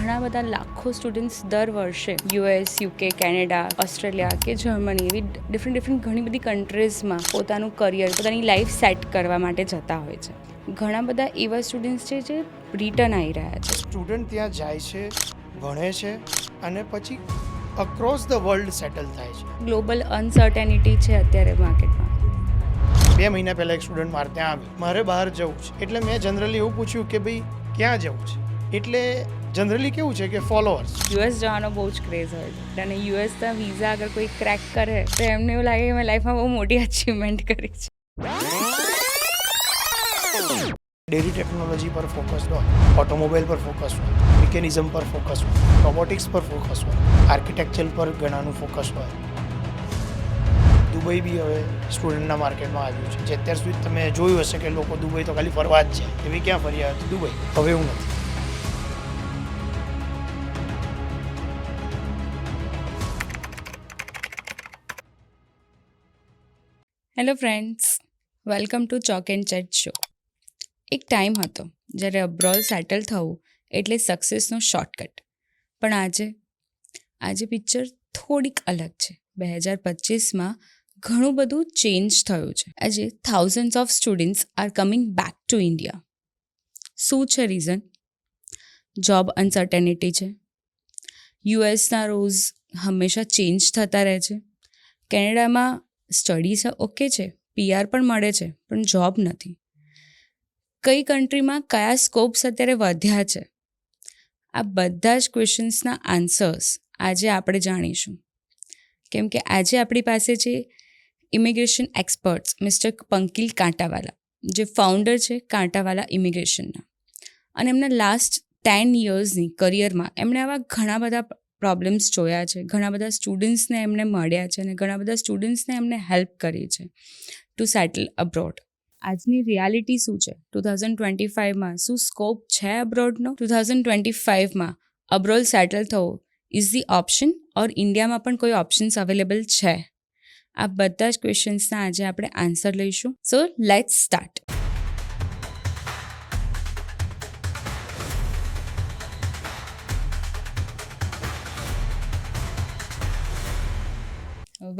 ઘણા બધા લાખો સ્ટુડન્ટ્સ દર વર્ષે યુએસ, યુકે, કેનેડા, ઓસ્ટ્રેલિયા કે જર્મની એવી ડિફરન્ટ ઘણી બધી કન્ટ્રીઝમાં પોતાનું કરિયર, પોતાની લાઈફ સેટ કરવા માટે જતા હોય છે. ઘણા બધા એવા સ્ટુડન્ટ્સ છે જે રિટર્ન આવી રહ્યા છે. સ્ટુડન્ટ ત્યાં જાય છે, ભણે છે અને પછી અક્રોસ ધ વર્લ્ડ સેટલ થાય છે. ગ્લોબલ અનસર્ટેનિટી છે અત્યારે માર્કેટમાં. 2 મહિના પહેલાં એક સ્ટુડન્ટ મારે ત્યાં આવી, મારે બહાર જવું છે, એટલે મેં જનરલી એવું પૂછ્યું કે ભાઈ ક્યાં જવું છે, એટલે જનરલી કેવું છે કે ફોલોઅર્સ. યુએસ જવાનો બહુ જ ક્રેઝ હોય છે અને યુએસના વિઝા અગર કોઈ ક્રેક કરે તો એમને એવું લાગે કે મેં લાઈફમાં બહુ મોટી અચીવમેન્ટ કરી છે. ડેરી ટેકનોલોજી પર ફોકસ હોય, ઓટોમોબાઈલ પર ફોકસ હોય, મિકેનિઝમ પર ફોકસ હોય, રોબોટિક્સ પર ફોકસ હોય, આર્કિટેક્ચર પર ઘણાનું ફોકસ હોય. દુબઈ બી હવે સ્ટુડન્ટના માર્કેટમાં આવ્યું છે, જે અત્યાર સુધી તમે જોયું હશે કે લોકો દુબઈ તો ખાલી ફરવા જ છે, એવી ક્યાં ફર્યા હતા દુબઈ, હવે એવું નથી. Hello friends, welcome to chalk and chat show. એક ટાઈમ હતો જ્યારે અબ્રોડ સેટલ થવું એટલે સક્સેસનો શોર્ટકટ, પણ આજે પિક્ચર થોડીક અલગ છે. 2025માં ઘણું બધું ચેન્જ થયું છે. આજે thousands of students are coming back to India. શું છે રીઝન? જોબ અનસર્ટેનિટી છે, યુએસના રૂલ્સ હંમેશા ચેન્જ થતા રહે છે, કેનેડામાં સ્ટડીઝ ઓકે છે, પીઆર પણ મળે છે, પણ જોબ નથી. કઈ કન્ટ્રીમાં કયા સ્કોપ્સ અત્યારે વધ્યા છે, આ બધા જ ક્વેશ્ચન્સના આન્સર્સ આજે આપણે જાણીશું. કેમ કે આજે આપણી પાસે છે ઇમિગ્રેશન એક્સપર્ટ્સ મિસ્ટર પંકિલ કાંટાવાલા, જે ફાઉન્ડર છે કાંટાવાલા ઇમિગ્રેશનના, અને એમના લાસ્ટ 10 યર્સની કરિયરમાં એમણે આવા ઘણા બધા પ્રોબ્લેમ્સ જોયા છે, ઘણા બધા સ્ટુડન્ટ્સને એમને મળ્યા છે અને ઘણા બધા સ્ટુડન્ટ્સને એમને હેલ્પ કરી છે ટુ સેટલ અબ્રોડ. આજની રિયાલિટી શું છે? 2025માં શું સ્કોપ છે અબ્રોડનો? 2025માં અબ્રોડ સેટલ થવું ઇઝ ધી ઓપ્શન ઓર ઇન્ડિયામાં પણ કોઈ ઓપ્શન્સ અવેલેબલ છે? આ બધા જ ક્વેશ્ચન્સના આજે આપણે આન્સર લઈશું. So let's start.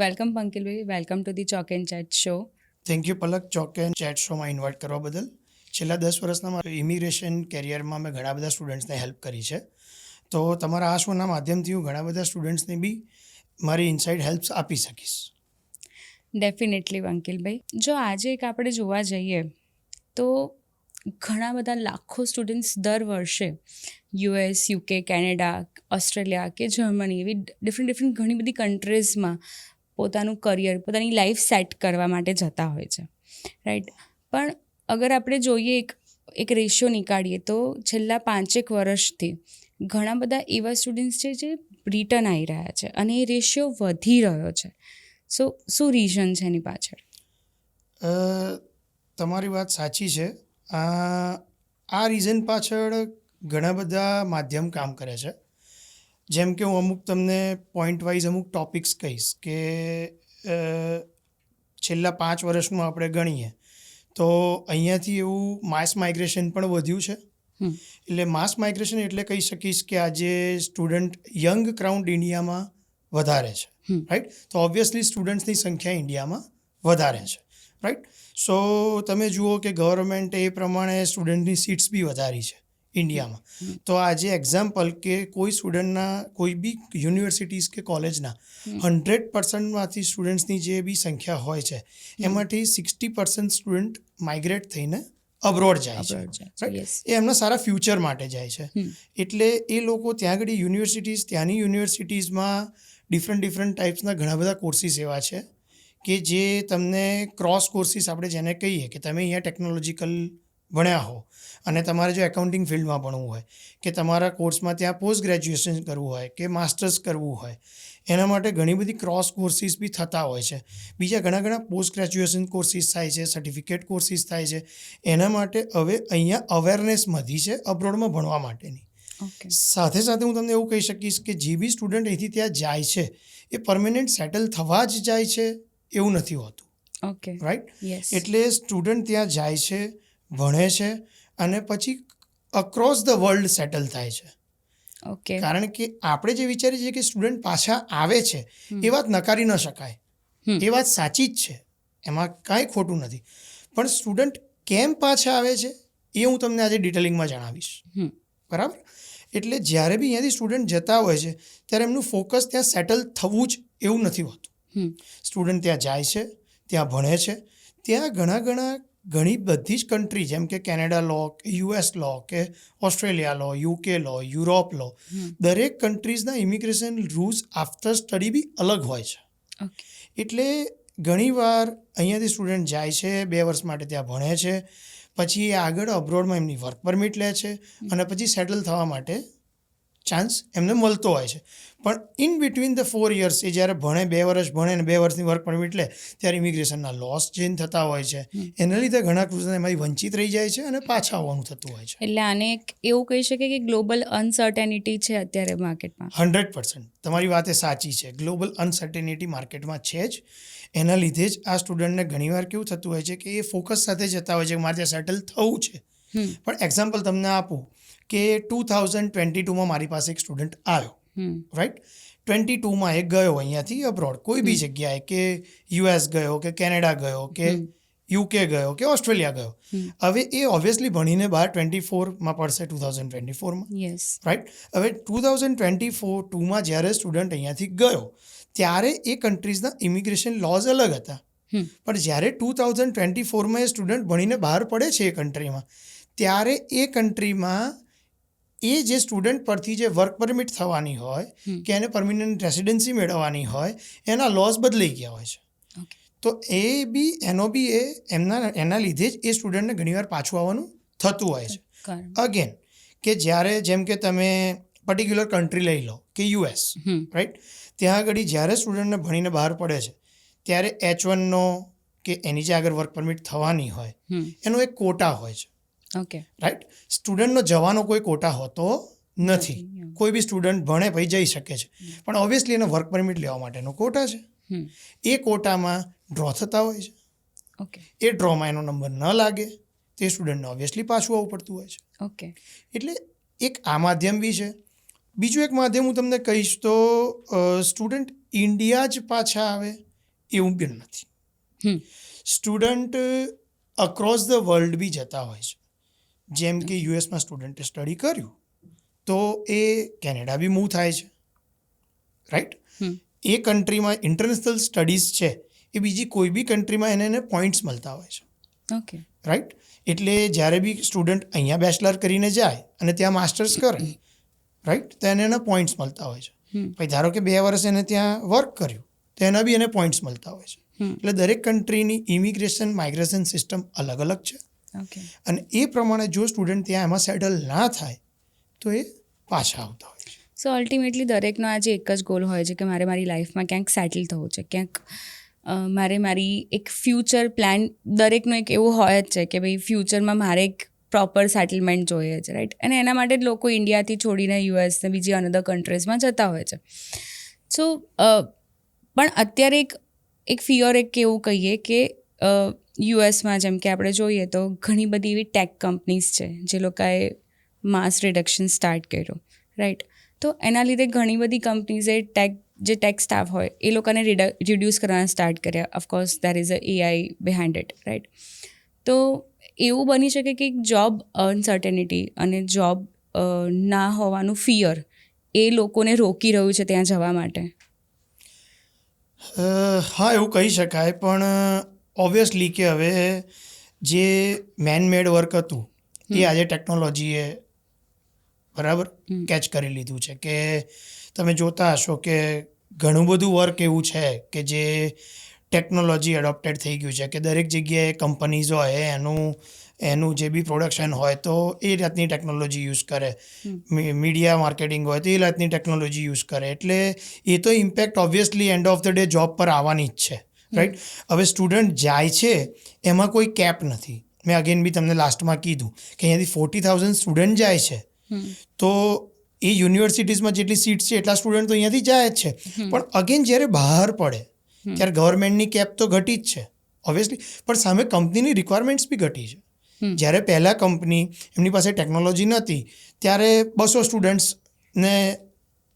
વેલકમ પંકિલભાઈ, welcome to the chalk and chat show. Thank you Palak, chalk and chat શોમાં ઇન્વાઇટ કરવા બદલ. છેલ્લા 10 વર્ષના મારા ઇમિગ્રેશન કેરિયરમાં મેં ઘણા બધા સ્ટુડન્ટ્સને હેલ્પ કરી છે, તો તમારા આ શોના માધ્યમથી હું ઘણા બધા સ્ટુડન્ટ્સને બી મારી ઇનસાઇડ હેલ્પ્સ આપી શકીશ. ડેફિનેટલી પંકિલભાઈ. જો આજે એક આપણે જોવા જઈએ તો ઘણા બધા લાખો સ્ટુડન્ટ્સ દર વર્ષે યુએસ, યુકે, કેનેડા, ઓસ્ટ્રેલિયા કે જર્મની એવી ડિફરન્ટ ઘણી બધી કન્ટ્રીઝમાં પોતાનું કરિયર, પોતાની લાઈફ સેટ કરવા માટે જતા હોય છે, રાઈટ? પણ અગર આપણે જોઈએ એક રેશિયો નીકાળીએ તો છેલ્લા 5 વર્ષથી ઘણા બધા એવા સ્ટુડન્ટ્સ છે જે રિટર્ન આવી રહ્યા છે અને એ રેશિયો વધી રહ્યો છે. સો શું રીઝન છે એની પાછળ? તમારી વાત સાચી છે. આ રીઝન પાછળ ઘણા બધા માધ્યમ કામ કરે છે. જેમ કે હું અમુક તમને પોઈન્ટ વાઇઝ અમુક ટોપિક્સ કહીશ કે છેલ્લા 5 વર્ષનું આપણે ગણીએ તો અહીંયાથી એવું માસ માઇગ્રેશન પણ વધ્યું છે. એટલે માસ માઇગ્રેશન એટલે કહી શકીશ કે આજે સ્ટુડન્ટ યંગ ક્રાઉડ ઇન્ડિયામાં વધારે છે, રાઈટ? તો ઓબ્વિયસલી સ્ટુડન્ટ્સની સંખ્યા ઇન્ડિયામાં વધારે છે, રાઈટ? સો તમે જુઓ કે ગવર્મેન્ટે એ પ્રમાણે સ્ટુડન્ટની સીટ્સ બી વધારી છે ઇન્ડિયામાં. તો આજે એક્ઝામ્પલ કે કોઈ સ્ટુડન્ટના કોઈ બી યુનિવર્સિટીઝ કે કોલેજના 100%માંથી સ્ટુડન્ટ્સની જે બી સંખ્યા હોય છે એમાંથી 60% સ્ટુડન્ટ માઇગ્રેટ થઈને અબ્રોડ જાય છે, રાઈટ? એ એમના સારા ફ્યુચર માટે જાય છે. એટલે એ લોકો ત્યાં આગળ ત્યાંની યુનિવર્સિટીઝમાં ડિફરન્ટ ટાઈપ્સના ઘણા બધા કોર્સિસ એવા છે કે જે તમને ક્રોસ કોર્સિસ આપણે જેને કહીએ કે તમે અહીંયા ટેકનોલોજીકલ ભણ્યા હો અને તમારે જો એકાઉન્ટિંગ ફિલ્ડમાં ભણવું હોય કે તમારા કોર્સમાં ત્યાં પોસ્ટ ગ્રેજ્યુએશન કરવું હોય કે માસ્ટર્સ કરવું હોય, એના માટે ઘણી બધી ક્રોસ કોર્સિસ બી થતા હોય છે. બીજા ઘણા પોસ્ટ ગ્રેજ્યુએશન કોર્સિસ થાય છે, સર્ટિફિકેટ કોર્સિસ થાય છે. એના માટે હવે અહીંયા અવેરનેસ વધી છે અબ્રોડમાં ભણવા માટેની. સાથે હું તમને એવું કહી શકીશ કે જે બી સ્ટુડન્ટ અહીંથી ત્યાં જાય છે એ પરમેનન્ટ સેટલ થવા જ જાય છે એવું નથી હોતું, રાઈટ? એટલે સ્ટુડન્ટ ત્યાં જાય છે, ભણે છે અને પછી અક્રોસ ધ વર્લ્ડ સેટલ થાય છે. ઓકે. કારણ કે આપણે જે વિચારીએ છીએ કે સ્ટુડન્ટ પાછા આવે છે એ વાત નકારી ન શકાય. એ વાત સાચી જ છે, એમાં કાંઈ ખોટું નથી. પણ સ્ટુડન્ટ કેમ પાછા આવે છે એ હું તમને આજે ડિટેલિંગમાં જણાવીશ. બરાબર? એટલે જ્યારે બી અહીંયાથી સ્ટુડન્ટ જતા હોય છે ત્યારે એમનું ફોકસ ત્યાં સેટલ થવું જ એવું નથી હોતું. સ્ટુડન્ટ ત્યાં જાય છે, ત્યાં ભણે છે, ત્યાં ઘણી બધી જ કન્ટ્રી જેમ કે કેનેડા લો, US લો કે ઓસ્ટ્રેલિયા લો, UK લો, યુરોપ લો, દરેક કન્ટ્રીઝના ઇમિગ્રેશન રૂલ્સ આફ્ટર સ્ટડી બી અલગ હોય છે. એટલે ઘણીવાર અહીંયાથી સ્ટુડન્ટ જાય છે, 2 વર્ષ માટે ત્યાં ભણે છે, પછી એ આગળ અબ્રોડમાં એમની વર્ક પરમિટ લે છે અને પછી સેટલ થવા માટે ચાન્સ એમને મળતો હોય છે. પણ ઇન બિટવીન ધ 4 years એ જ્યારે ભણે, 2 વર્ષ ભણે અને 2 વર્ષની વર્ક પરમિટ લે ત્યારે ઇમિગ્રેશનના લોસ ચેન્જ થતા હોય છે. એના લીધે ઘણા ક્રુઝન એમાંથી વંચિત રહી જાય છે અને પાછા આવવાનું થતું હોય છે. એટલે આને એવું કહી શકે કે ગ્લોબલ અનસર્ટેનિટી છે અત્યારે માર્કેટમાં. 100% તમારી વાત એ સાચી છે. ગ્લોબલ અનસર્ટેનિટી માર્કેટમાં છે જ. એના લીધે જ આ સ્ટુડન્ટને ઘણીવાર કેવું થતું હોય છે કે એ ફોકસ સાથે જતા હોય છે કે મારે ત્યાં સેટલ થવું છે. પણ એક્ઝામ્પલ તમને આપું કે 2022માં મારી પાસે એક સ્ટુડન્ટ આવ્યો, રાઈટ? 22માં એ ગયો અહીંયાથી અબ્રોડ કોઈ બી જગ્યાએ, કે US ગયો કે કેનેડા ગયો કે UK ગયો કે ઓસ્ટ્રેલિયા ગયો. હવે એ ઓબ્વિયસલી ભણીને બહાર 24માં પડશે, 2024માં, રાઈટ? હવે 2022માં જ્યારે સ્ટુડન્ટ અહીંયાથી ગયો ત્યારે એ કન્ટ્રીઝના ઇમિગ્રેશન લોઝ અલગ હતા. પણ જ્યારે 2024માં એ સ્ટુડન્ટ ભણીને બહાર પડે છે એ કન્ટ્રીમાં, ત્યારે એ કન્ટ્રીમાં એ જે સ્ટુડન્ટ પરથી જે વર્ક પરમિટ થવાની હોય કે એને પરમિનન્ટ રેસિડેન્સી મેળવવાની હોય એના લોસ બદલાઈ ગયા હોય છે. તો એના લીધે જ એ સ્ટુડન્ટને ઘણીવાર પાછું આવવાનું થતું હોય છે. અગેન કે જ્યારે જેમ કે તમે પર્ટિક્યુલર કન્ટ્રી લઈ લો કે US, રાઈટ? ત્યાં આગળ જ્યારે સ્ટુડન્ટને ભણીને બહાર પડે છે ત્યારે H1નો કે એની જે આગળ વર્ક પરમિટ થવાની હોય એનો એક કોટા હોય છે. રાઈટ? સ્ટુડન્ટનો જવાનો કોઈ કોટા હોતો નથી. કોઈ બી સ્ટુડન્ટ ભણે પછી જઈ શકે છે, પણ ઓબ્વિયસલી એને વર્ક પરમિટ લેવા માટેનો કોટા છે. એ કોટામાં ડ્રો થતા હોય છે. એ ડ્રોમાં એનો નંબર ન લાગે તે સ્ટુડન્ટને ઓબ્વિયસલી પાછું આવવું પડતું હોય છે. એટલે એક આ માધ્યમ બી છે. બીજું એક માધ્યમ હું તમને કહીશ તો સ્ટુડન્ટ ઇન્ડિયા જ પાછા આવે એવું બી નથી. સ્ટુડન્ટ અક્રોસ ધ વર્લ્ડ બી જતા હોય છે. જેમ કે યુએસમાં સ્ટુડન્ટે સ્ટડી કર્યું તો એ કેનેડા બી મૂવ થાય છે, રાઈટ? એ કન્ટ્રીમાં ઇન્ટરનેશનલ સ્ટડીઝ છે એ બીજી કોઈ બી કન્ટ્રીમાં એને પોઈન્ટ્સ મળતા હોય છે, રાઈટ? એટલે જ્યારે બી સ્ટુડન્ટ અહીંયા બેચલર કરીને જાય અને ત્યાં માસ્ટર્સ કરે, રાઈટ, તો એને એના પોઈન્ટ્સ મળતા હોય છે. પછી ધારો કે 2 વર્ષ એને ત્યાં વર્ક કર્યું તો એના બી એને પોઈન્ટ્સ મળતા હોય છે. એટલે દરેક કન્ટ્રીની ઇમિગ્રેશન માઇગ્રેશન સિસ્ટમ અલગ અલગ છે. અને એ પ્રમાણે જો સ્ટુડન્ટ ત્યાં એમાં સેટલ ના થાય તો એ પાછા આવતા હોય છે. સો અલ્ટિમેટલી દરેકનો આજે એક જ ગોલ હોય છે કે મારે મારી લાઈફમાં ક્યાંક સેટલ થવું છે, ક્યાંક મારે મારી એક ફ્યુચર પ્લાન દરેકનો એક એવું હોય જ છે કે ભાઈ ફ્યુચરમાં મારે એક પ્રોપર સેટલમેન્ટ જોઈએ છે, રાઈટ? અને એના માટે જ લોકો ઇન્ડિયાથી છોડીને US ને બીજી અનધર કન્ટ્રીઝમાં જતા હોય છે. સો પણ અત્યારે એક ફિયર એક એવું કહીએ કે યુએસમાં જેમ કે આપણે જોઈએ તો ઘણી બધી એવી ટેક કંપનીઝ છે જે લોકોએ માસ રિડક્શન સ્ટાર્ટ કર્યું, રાઈટ? તો એના લીધે ઘણી બધી કંપનીઝે ટેક સ્ટાફ હોય એ લોકોને રિડ્યુસ કરવાના સ્ટાર્ટ કર્યા. Of course there is a AI behind it, right? તો એવું બની શકે કે જોબ અનસર્ટેનિટી અને જોબ ના હોવાનું ફિયર એ લોકોને રોકી રહ્યું છે ત્યાં જવા માટે. હા, એવું કહી શકાય. પણ ઓબ્વિયસલી કે હવે જે મેનમેડ વર્ક હતું એ આજે ટેકનોલોજીએ બરાબર કેચ કરી લીધું છે. કે તમે જોતા હશો કે ઘણું બધું વર્ક એવું છે કે જે ટેકનોલોજી એડોપ્ટેડ થઈ ગયું છે કે દરેક જગ્યાએ કંપનીઝ હોય એનું જે બી પ્રોડક્શન હોય તો એ જાતની ટેકનોલોજી યુઝ કરે, મીડિયા માર્કેટિંગ હોય તો એ જાતની ટેકનોલોજી યુઝ કરે. એટલે એ તો impact obviously and of the day job પર આવવાની જ છે, રાઈટ? હવે સ્ટુડન્ટ જાય છે એમાં કોઈ કેપ નથી. મેં અગેન બી તમને લાસ્ટમાં કીધું કે અહીંયાથી 40,000 સ્ટુડન્ટ જાય છે તો એ યુનિવર્સિટીઝમાં જેટલી સીટ્સ છે એટલા સ્ટુડન્ટ તો અહીંયાથી જાય જ છે. પણ અગેન જ્યારે બહાર પડે ત્યારે ગવર્મેન્ટની કેપ તો ઘટી જ છે ઓબ્વિયસલી, પણ સામે કંપનીની રિક્વાયરમેન્ટ્સ બી ઘટી છે. જ્યારે પહેલાં કંપની એમની પાસે ટેકનોલોજી નહોતી ત્યારે 200 સ્ટુડન્ટ્સ ને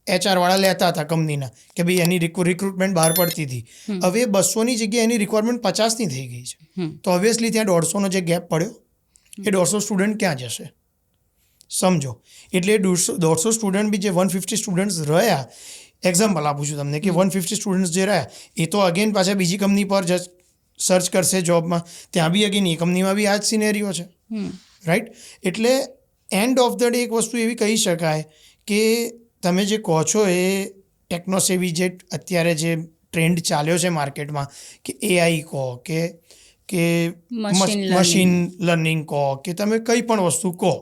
HR વાળા લેતા હતા કંપનીના કે ભાઈ એની રિક્રુટમેન્ટ બહાર પડતી હતી. હવે 200ની જગ્યાએ એની રિક્વાયરમેન્ટ 50ની થઈ ગઈ છે. તો ઓબ્વિયસલી ત્યાં 150નો જે ગેપ પડ્યો એ 150 સ્ટુડન્ટ ક્યાં જશે સમજો. એટલે 150 સ્ટુડન્ટ બી જે 150 સ્ટુડન્ટ્સ રહ્યા, એક્ઝામ્પલ આપું છું તમને કે 150 સ્ટુડન્ટ્સ જે રહ્યા એ તો અગેન પાછા બીજી કંપની પર જ સર્ચ કરશે જોબમાં, ત્યાં બી અગેન એ કંપનીમાં બી આ જ સિનેરિયો છે, રાઈટ. એટલે એન્ડ ઓફ ધ ડે એક વસ્તુ એવી કહી શકાય કે તમે જે કહો છો એ ટેકનોસેવી જે અત્યારે જે ટ્રેન્ડ ચાલ્યો છે માર્કેટમાં કે AI કહો કે મશીન લર્નિંગ કહો કે તમે કંઈ પણ વસ્તુ કહો,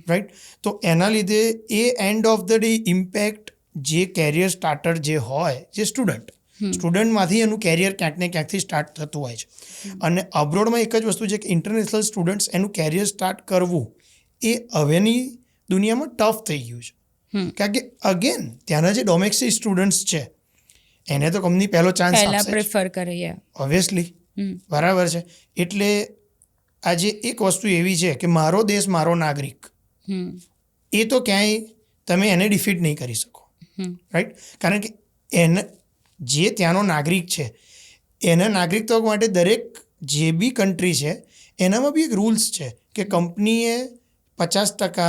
રાઈટ. તો એના લીધે એ end of the day impact જે કેરિયર સ્ટાર્ટર જે હોય જે સ્ટુડન્ટમાંથી એનું કેરિયર ક્યાંક ને ક્યાંકથી સ્ટાર્ટ થતું હોય છે. અને અબ્રોડમાં એક જ વસ્તુ છે કે ઇન્ટરનેશનલ સ્ટુડન્ટ્સ એનું કેરિયર સ્ટાર્ટ કરવું એ હવેની દુનિયામાં ટફ થઈ ગયું છે. કારણ કે અગેન ત્યાંના જે ડોમેસ્ટિક સ્ટુડન્ટ્સ છે એને તો કંપની પહેલો ચાન્સ આપશે પ્રેફર કરે ઓબ્વિયસલી, બરાબર છે. એટલે આજે એક વસ્તુ એવી છે કે મારો દેશ મારો નાગરિક, એ તો ક્યાંય તમે એને ડિફીટ નહીં કરી શકો, રાઈટ. કારણ કે એને જે ત્યાંનો નાગરિક છે એના નાગરિકત્વ માટે દરેક જે બી કન્ટ્રી છે એનામાં બી એક રૂલ્સ છે કે કંપનીએ 50%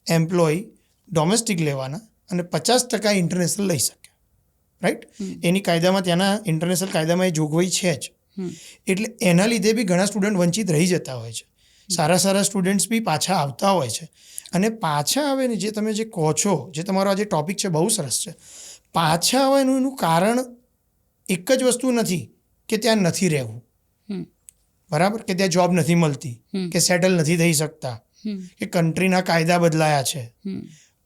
એમ્પ્લોય ડોમેસ્ટિક લેવાના અને 50% ઇન્ટરનેશનલ લઈ શકે, રાઈટ. એની કાયદામાં ત્યાંના ઇન્ટરનેશનલ કાયદામાં એ જોગવાઈ છે જ. એટલે એના લીધે બી ઘણા સ્ટુડન્ટ વંચિત રહી જતા હોય છે. સારા સ્ટુડન્ટ્સ બી પાછા આવતા હોય છે. અને પાછા આવે ને જે તમે જે કહો છો, જે તમારો આ જે ટૉપિક છે બહુ સરસ છે. પાછા આવવાનું એનું કારણ એક જ વસ્તુ નથી કે ત્યાં નથી રહેવું, બરાબર, કે ત્યાં જોબ નથી મળતી, કે સેટલ નથી થઈ શકતા, કે કન્ટ્રીના કાયદા બદલાયા છે.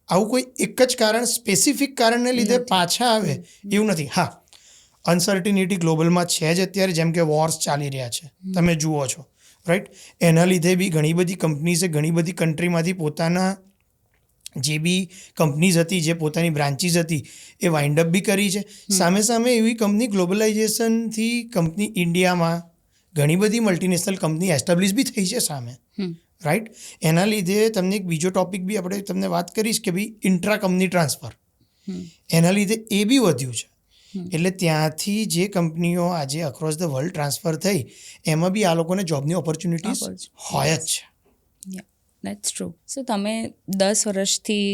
આવું કોઈ એક જ કારણ, સ્પેસિફિક કારણને લીધે પાછા આવે એવું નથી. હા, અનસર્ટિનિટી ગ્લોબલમાં છે જ અત્યારે, જેમ કે વોર્સ ચાલી રહ્યા છે તમે જુઓ છો, રાઈટ. એના લીધે બી ઘણી બધી કંપનીઝે ઘણી બધી કન્ટ્રીમાંથી પોતાના જે બી કંપનીઝ હતી, જે પોતાની બ્રાન્ચીસ હતી એ વાઇન્ડ અપ બી કરી છે. સામે એવી કંપની ગ્લોબલાઇઝેશનથી કંપની ઇન્ડિયામાં ઘણી બધી મલ્ટીનેશનલ કંપની એસ્ટાબ્લિશ બી થઈ છે સામે, રાઈટ. એના લીધે તમને એક બીજો ટોપિક બી આપણે તમને વાત કરીશ કે ભાઈ ઇન્ટ્રા કંપની ટ્રાન્સફર, એના લીધે એ બી વધ્યું છે. એટલે ત્યાંથી જે કંપનીઓ આજે અક્રોસ ધ વર્લ્ડ ટ્રાન્સફર થઈ એમાં બી આ લોકોને જોબની ઓપોર્ચ્યુનિટીઝ હોય જ છે. That's true. સો તમે 10 વર્ષથી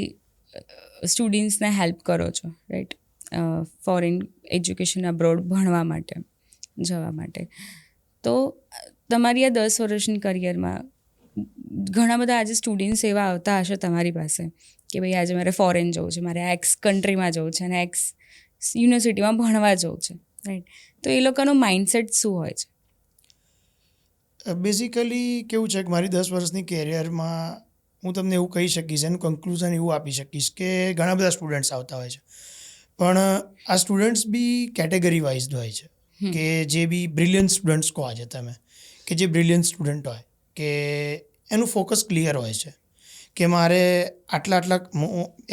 સ્ટુડન્ટ્સને હેલ્પ કરો છો, રાઈટ, ફોરેન એજ્યુકેશન અબ્રોડ ભણવા માટે જવા માટે. તો તમારી આ 10 વર્ષની કરિયરમાં ઘણા બધા આજે સ્ટુડન્ટ્સ એવા આવતા હશે તમારી પાસે કે ભાઈ આજે મારે ફોરેન જવું છે, મારે એક્સ કન્ટ્રીમાં જવું છે અને એક્સ યુનિવર્સિટીમાં ભણવા જવું છે, રાઈટ. તો એ લોકોનો માઇન્ડસેટ શું હોય છે? બેઝિકલી કેવું છે કે મારી 10 વર્ષની કેરિયરમાં હું તમને એવું કહી શકીશ, એનું કન્ક્લુઝન એવું આપી શકીશ કે ઘણા બધા સ્ટુડન્ટ્સ આવતા હોય છે, પણ આ સ્ટુડન્ટ્સ બી કેટેગરી વાઇઝ હોય છે. કે જે બી બ્રિલિયન્ટ સ્ટુડન્ટ્સ કહો આજે તમે, કે જે બ્રિલિયન્ટ સ્ટુડન્ટ હોય કે એનું ફોકસ ક્લિયર હોય છે કે મારે આટલા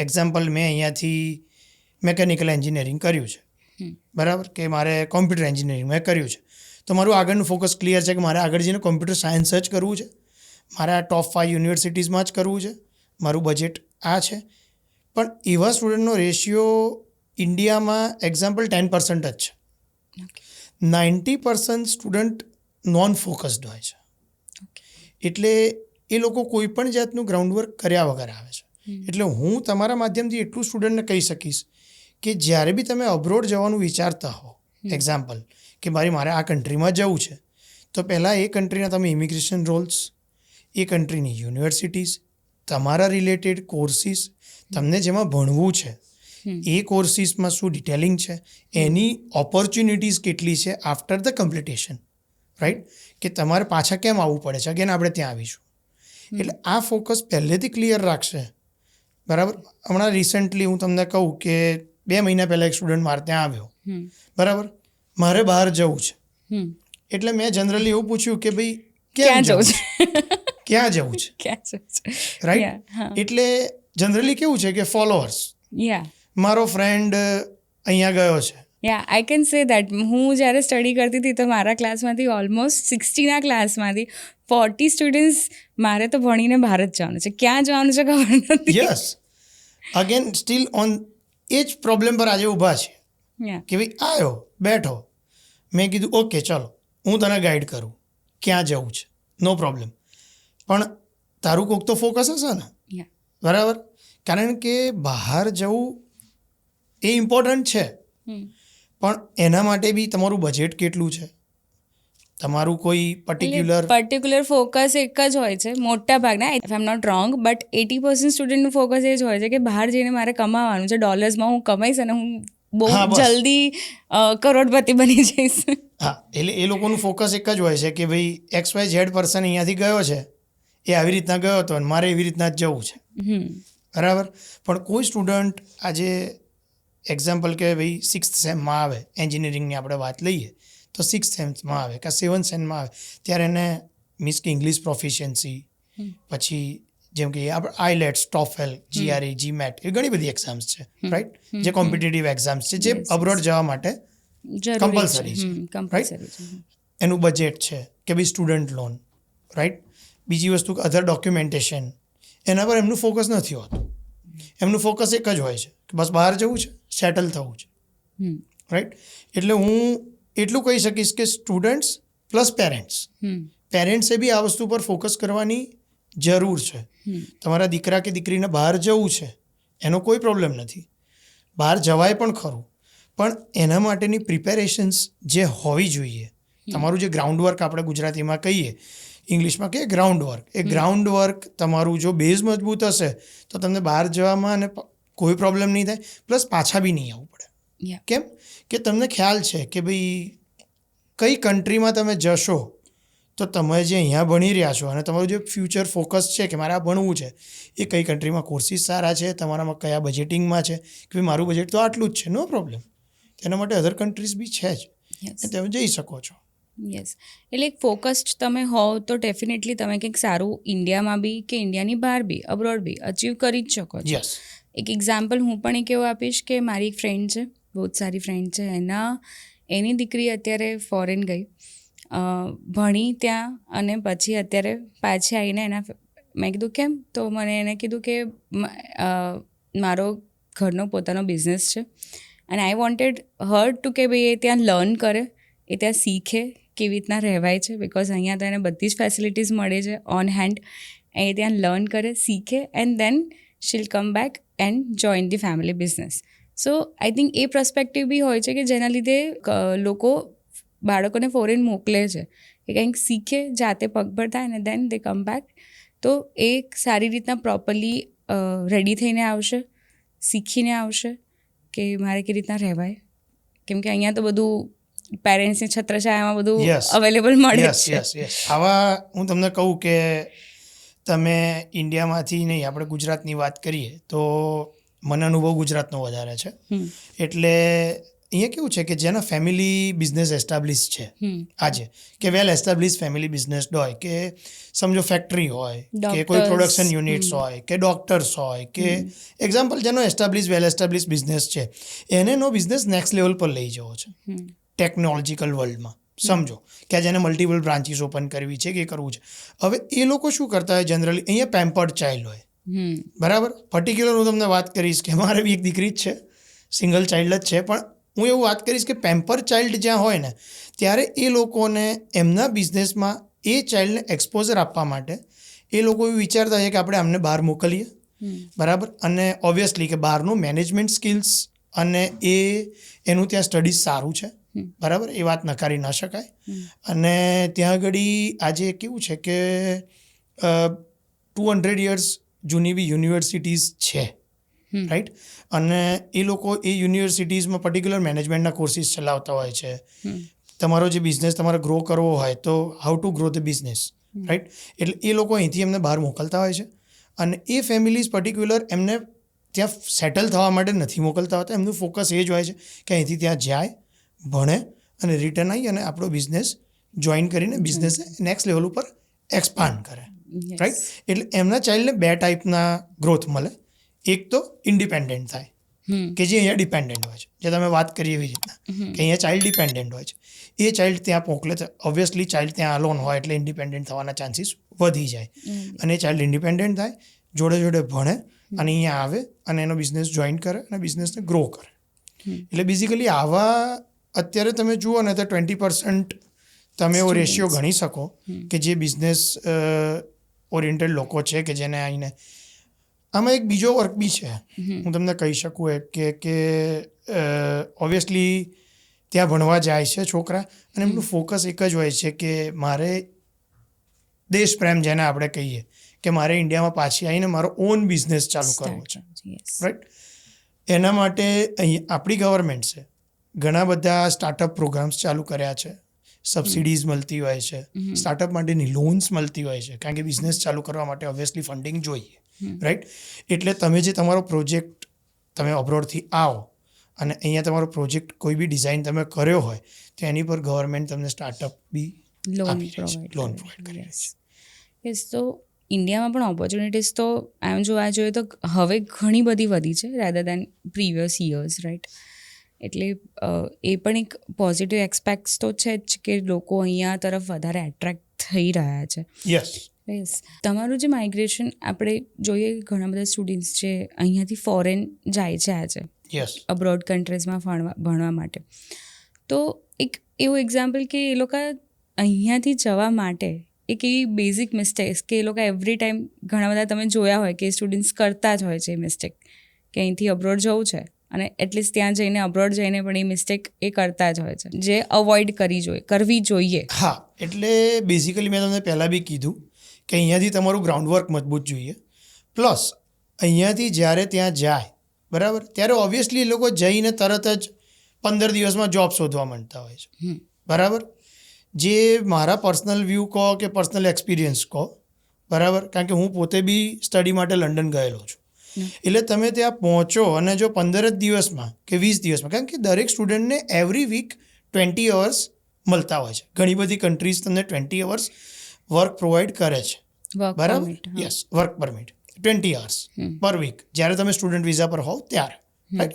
એક્ઝામ્પલ મેં અહીંયાથી મેકેનિકલ એન્જિનિયરિંગ કર્યું છે, બરાબર, કે મારે કોમ્પ્યુટર એન્જિનિયરિંગ મેં કર્યું છે. તો મારું આગળનું ફોકસ ક્લિયર છે કે મારે આગળ જઈને કોમ્પ્યુટર સાયન્સ જ કરવું છે, મારે આ ટોપ 5 યુનિવર્સિટીઝમાં જ કરવું છે, મારું બજેટ આ છે. પણ એવા સ્ટુડન્ટનો રેશિયો ઇન્ડિયામાં એક્ઝામ્પલ 10% જ છે. 90% સ્ટુડન્ટ નોન ફોકસ્ડ હોય છે. એટલે એ લોકો કોઈ પણ જાતનું ગ્રાઉન્ડવર્ક કર્યા વગર આવે છે. એટલે હું તમારા માધ્યમથી એટલું સ્ટુડન્ટને કહી શકીશ કે જ્યારે બી તમે અબ્રોડ જવાનું વિચારતા હો, એક્ઝામ્પલ કે મારે આ કન્ટ્રીમાં જવું છે, તો પહેલાં એ કન્ટ્રીના તમે ઇમિગ્રેશન રોલ્સ, એ કન્ટ્રીની યુનિવર્સિટીઝ, તમારા રિલેટેડ કોર્સિસ, તમને જેમાં ભણવું છે એ કોર્સિસમાં શું ડિટેલિંગ છે, એની ઓપોર્ચ્યુનિટીઝ કેટલી છે આફ્ટર ધ કમ્પ્લિટેશન, રાઈટ, કે તમારે પાછા કેમ આવવું પડે છે, અગેન આપણે ત્યાં આવીશું. એટલે આ ફોકસ પહેલેથી ક્લિયર રાખશે, બરાબર. હમણાં રિસન્ટલી હું તમને કહું કે 2 મહિના પહેલાં એક સ્ટુડન્ટ મારે ત્યાં આવ્યો, બરાબર, મારે બહાર જવું છે. એટલે મેં જનરલી એવું પૂછ્યું કે ભાઈ ક્યાં જવું છે, રાઈટ. એટલે જનરલી કેવું છે કે ફોલોઅર્સ, મારો ફ્રેન્ડ અહીંયા ગયો છે. I can say that. હું જ્યારે સ્ટડી કરતી હતી તો મારા ક્લાસમાંથી ઓલમોસ્ટ 60ના ક્લાસમાંથી 40 સ્ટુડન્ટ્સ મારે તો ભણીને બહાર જ જવાનું છે, ક્યાં જવાનું છે ખબર નથી. યસ, અગેન સ્ટીલ ઓન એ જ પ્રોબ્લેમ પર આજે ઊભા છે Yeah. કે ભાઈ આવ્યો બેઠો મેં કીધું ઓકે ચલો હું તને ગાઈડ કરું ક્યાં જવું છે નો પ્રોબ્લેમ પણ તારું કોઈક તો ફોકસ હશે ને Yeah. બરાબર કારણ કે બહાર જવું એ ઇમ્પોર્ટન્ટ છે Hmm. પણ એના માટે બી તમારું બજેટ કેટલું છે તમારું કોઈ પર્ટિક્યુલર પર્ટિક્યુલર ફોકસ એક જ હોય છે મોટા ભાગના if I am not wrong but 80% સ્ટુડન્ટનું ફોકસ એ જ હોય છે કે બહાર જઈને મારે કમાવાનું છે ડોલર્સમાં હું કમાઈશ અને હું બહુ હા, બસ. જલ્દી કરોડપતિ બની જઈશ. હા એટલે એ લોકોનું ફોકસ એક જ હોય છે કે ભાઈ XYZ પર્સન અહીંયાથી ગયો છે એ આવી રીતના ગયો હતો અને મારે એવી રીતના જ જવું છે હમ બરાબર પણ કોઈ સ્ટુડન્ટ આજે એક્ઝામ્પલ કે ભાઈ 6th સેમમાં આવે એન્જિનિયરિંગની આપણે વાત લઈએ તો 6th સેમમાં આવે કે 7th સેમમાં આવે ત્યારે એને મીન્સ કે ઇંગ્લિશ પ્રોફિશિયન્સી પછી જેમ કે આપણે આઈલેટ્સ ટોફેલ GRE GMAT એ ઘણી બધી એક્ઝામ્સ છે રાઈટ જે કોમ્પિટિટિવ એક્ઝામ્સ છે જે અબ્રોડ જવા માટે Compulsory છે. કમ્પલસરી છે. એનું બજેટ છે કે ભાઈ સ્ટુડન્ટ લોન રાઈટ બીજી વસ્તુ અધર ડોક્યુમેન્ટેશન એના પર એમનું ફોકસ નથી હોતું એમનું ફોકસ એક જ હોય છે કે બસ બહાર જવું છે સેટલ થવું છે હમ રાઈટ એટલે હું એટલું કહી શકીશ કે સ્ટુડન્ટ્સ પ્લસ પેરેન્ટ્સ હમ પેરેન્ટ્સે બી આ વસ્તુ પર ફોકસ કરવાની જરૂર છે તમારા દીકરા કે દીકરીને બહાર જવું છે એનો કોઈ પ્રોબ્લેમ નથી બહાર જવાય પણ ખરું પણ એના માટેની પ્રિપેરેશન્સ જે હોવી જોઈએ તમારું જે ગ્રાઉન્ડ વર્ક આપણે ગુજરાતીમાં કહીએ ઇંગ્લિશમાં કહીએ ગ્રાઉન્ડ વર્ક એ ગ્રાઉન્ડ વર્ક તમારું જો બેઝ મજબૂત હશે તો તમને બહાર જવામાં અને કોઈ પ્રોબ્લેમ નહીં થાય પ્લસ પાછા બી નહીં આવવું પડે Yeah. કેમ કે તમને ખ્યાલ છે કે ભાઈ કઈ કન્ટ્રીમાં તમે જશો તો તમે જે અહીંયા ભણી રહ્યા છો અને તમારું જે ફ્યુચર ફોકસ છે કે મારે આ ભણવું છે એ કઈ કન્ટ્રીમાં કોર્સિસ સારા છે તમારામાં કયા બજેટિંગમાં છે કે ભાઈ મારું બજેટ તો આટલું જ છે નો પ્રોબ્લેમ તેના માટે અધર કન્ટ્રીઝ બી છે જ Yes. અને તમે જઈ શકો છો યસ એટલે એક ફોકસ્ડ તમે હોવ તો ડેફિનેટલી તમે કંઈક સારું ઇન્ડિયામાં બી કે ઇન્ડિયાની બહાર બી અબ્રોડ બી અચીવ કરી જ શકો છો. યસ એક એક્ઝામ્પલ હું પણ એક એવું આપીશ કે મારી એક ફ્રેન્ડ છે બહુ જ સારી ફ્રેન્ડ છે એની દીકરી અત્યારે ફોરેન ગઈ ભણી ત્યાં અને પછી અત્યારે પાછી આવીને મેં કીધું કેમ તો મને એને કીધું કે મારો ઘરનો પોતાનો બિઝનેસ છે અને આઈ વોન્ટેડ હર ટુ કે ભાઈ એ ત્યાં લર્ન કરે એ ત્યાં શીખે કેવી રીતના રહેવાય છે બિકોઝ અહીંયા તો એને બધી જ ફેસિલિટીઝ મળે છે ઓન હેન્ડ એ ત્યાં લર્ન કરે શીખે and then she'll come back and join the family business so I think a perspective be હોય છે કે જેના લીધે લોકો બાળકોને ફોરેન મોકલે છે કે કંઈક શીખે જાતે પગભર થાય અને દેન દે કમ બેક તો એ સારી રીતના પ્રોપરલી રેડી થઈને આવશે શીખીને આવશે કે મારે કેવી રીતના રહેવાય કેમ કે અહીંયા તો બધું પેરેન્ટ્સની છત્રછાયામાં બધું Yes. અવેલેબલ મળે યસ છે. યસ યસ આવા હું તમને કહું કે તમે ઇન્ડિયામાંથી નહીં આપણે ગુજરાતની વાત કરીએ તો મને અનુભવ ગુજરાતનો વધારે છે હમ, એટલે અહીંયા કેવું છે કે જેના ફેમિલી બિઝનેસ એસ્ટાબ્લિશ છે હમ, આજે કે વેલ એસ્ટાબ્લિશ ફેમિલી બિઝનેસ હોય કે સમજો ફેક્ટરી હોય કે કોઈ Doctors, પ્રોડક્શન યુનિટ્સ હોય કે ડોક્ટર્સ હોય કે એક્ઝામ્પલ જેનો એસ્ટાબ્લિશ વેલ એસ્ટાબ્લિશ બિઝનેસ છે એને નો બિઝનેસ નેક્સ્ટ લેવલ પર લઈ જવો છે હમ, ટેકનોલોજીકલ વર્લ્ડમાં સમજો કે જેને મલ્ટિપલ બ્રાન્ચીસ ઓપન કરવી છે કે કરવું છે હવે એ લોકો શું કરતા હોય જનરલી અહીંયા પેમ્પર્ડ ચાઇલ્ડ હોય હમ, બરાબર પર્ટિક્યુલર હું તમને વાત કરીશ કે મારે બી એક દીકરી જ છે સિંગલ ચાઇલ્ડ જ છે પણ હું એવું વાત કરીશ કે પેમ્પર ચાઇલ્ડ જ્યાં હોય ને ત્યારે એ લોકોને એમના બિઝનેસમાં એ ચાઇલ્ડને એક્સપોઝર આપવા માટે એ લોકો એવું વિચારતા હોય કે આપણે અમને બહાર મોકલીએ બરાબર અને ઓબ્વિયસલી કે બહારનું મેનેજમેન્ટ સ્કિલ્સ અને એનું ત્યાં સ્ટડીઝ સારું છે બરાબર એ વાત નકારી ન શકાય અને ત્યાં આગળ આજે કેવું છે કે 200 યર્સ જૂની બી યુનિવર્સિટીઝ છે રાઈટ અને એ લોકો એ યુનિવર્સિટીઝમાં પર્ટિક્યુલર મેનેજમેન્ટના કોર્સિસ ચલાવતા હોય છે તમારો જે બિઝનેસ તમારે ગ્રો કરવો હોય તો how to grow the business right એટલે એ લોકો અહીંથી એમને બહાર મોકલતા હોય છે અને એ ફેમિલીઝ પર્ટિક્યુલર એમને ત્યાં સેટલ થવા માટે નથી મોકલતા હોતા એમનું ફોકસ એ જ હોય છે કે અહીંથી ત્યાં જાય ભણે અને રિટર્ન આવી અને આપણો બિઝનેસ જોઈન કરીને બિઝનેસને નેક્સ્ટ લેવલ ઉપર એક્સપાન્ડ કરે રાઈટ એટલે એમના ચાઇલ્ડને બે ટાઈપના ગ્રોથ મળે એક તો ઇન્ડિપેન્ડન્ટ થાય કે જે અહીંયા ડિપેન્ડન્ટ હોય છે જે તમે વાત કરી એવી રીતના કે અહીંયા ચાઇલ્ડ ડિપેન્ડન્ટ હોય છે એ ચાઇલ્ડ ત્યાં મોકલે છે ઓબ્વિયસલી ચાઇલ્ડ ત્યાં અલોન હોય એટલે ઇન્ડિપેન્ડન્ટ થવાના ચાન્સીસ વધી જાય અને એ ચાઇલ્ડ ઇન્ડિપેન્ડન્ટ થાય જોડે જોડે ભણે અને અહીંયા આવે અને એનો બિઝનેસ જોઈન કરે અને બિઝનેસને ગ્રો કરે. એટલે બેઝિકલી આવા અત્યારે તમે જુઓ ને તો 20% તમે એવો રેશિયો ગણી શકો કે જે બિઝનેસ ઓરિએન્ટેડ લોકો છે કે જેને આવીને આમાં એક બીજો વર્ક બી છે હું તમને કહી શકું કે ઓબ્વિયસલી ત્યાં ભણવા જાય છે છોકરા અને એમનું ફોકસ એક જ હોય છે કે મારે દેશ પ્રેમ જેને આપણે કહીએ કે મારે ઇન્ડિયામાં પાછી આવીને મારો ઓન બિઝનેસ ચાલુ કરવો છે, રાઈટ. એના માટે અહીં આપણી ગવર્મેન્ટ છે ઘણા બધા સ્ટાર્ટઅપ પ્રોગ્રામ્સ ચાલુ કર્યા છે, સબસિડીઝ મળતી હોય છે, સ્ટાર્ટઅપ માટેની લોન્સ મળતી હોય છે, કારણ કે બિઝનેસ ચાલુ કરવા માટે ઓબ્વિયસલી ફંડિંગ જોઈએ, રાઈટ. એટલે તમે જે તમારો પ્રોજેક્ટ તમે અબ્રોડથી આવો અને અહીંયા તમારો પ્રોજેક્ટ કોઈ બી ડિઝાઇન તમે કર્યો હોય તો એની પર ગવર્મેન્ટ તમને સ્ટાર્ટઅપ બી લોન પ્રોવાઈડ કરે છે. યસ, તો ઇન્ડિયામાં પણ ઓપોર્ચ્યુનિટીઝ તો આમ જોવા જોઈએ તો હવે ઘણી બધી વધી છે રેધર દેન પ્રીવિયસ યર્સ, રાઈટ. એટલે એ પણ એક પોઝિટિવ એક્સપેક્ટ્સ તો છે જ કે લોકો અહીંયા તરફ વધારે એટ્રેક્ટ થઈ રહ્યા છે. યસ. તમારું જે માઇગ્રેશન આપણે જોઈએ ઘણા બધા સ્ટુડન્ટ્સ છે અહીંયાથી ફોરેન જાય છે આજે અબ્રોડ કન્ટ્રીઝમાં ભણવા માટે. તો એક એવું એક્ઝામ્પલ કે એ લોકો અહીંયાથી જવા માટે એક એવી બેઝિક મિસ્ટેક્સ કે એ લોકો એવરી ટાઈમ ઘણા બધા તમે જોયા હોય કે સ્ટુડન્ટ્સ કરતા જ હોય છે એ મિસ્ટેક કે અહીંથી અબ્રોડ જવું છે અને એટલીસ્ટ ત્યાં જઈને અબ્રોડ જઈને પણ એ મિસ્ટેક એ કરતા જ હોય છે જે અવોઇડ કરવી જોઈએ. હા, એટલે બેઝિકલી મેં તમને પહેલાં બી કીધું કે અહીંયાથી તમારું ગ્રાઉન્ડવર્ક મજબૂત જોઈએ. પ્લસ અહીંયાથી જ્યારે ત્યાં જાય બરાબર ત્યારે ઓબ્વિયસલી એ લોકો જઈને તરત જ 15 દિવસમાં જોબ શોધવા માંડતા હોય છે, બરાબર. જે મારા પર્સનલ વ્યૂ કહો કે પર્સનલ એક્સપિરિયન્સ કહો, બરાબર, કારણ કે હું પોતે બી સ્ટડી માટે લંડન ગયેલો છું. એટલે તમે ત્યાં પહોંચો અને જો 15 જ દિવસમાં કે 20 દિવસમાં, કારણ કે દરેક સ્ટુડન્ટને એવરી વીક 20 અવર્સ મળતા હોય છે. ઘણી બધી કન્ટ્રીઝ તમને 20 અવર્સ વર્ક પ્રોવાઈડ કરે છે, બરાબર. યસ, વર્ક પરમિટ 20 અવર્સ પર વીક જ્યારે તમે સ્ટુડન્ટ વિઝા પર હોવ ત્યારે,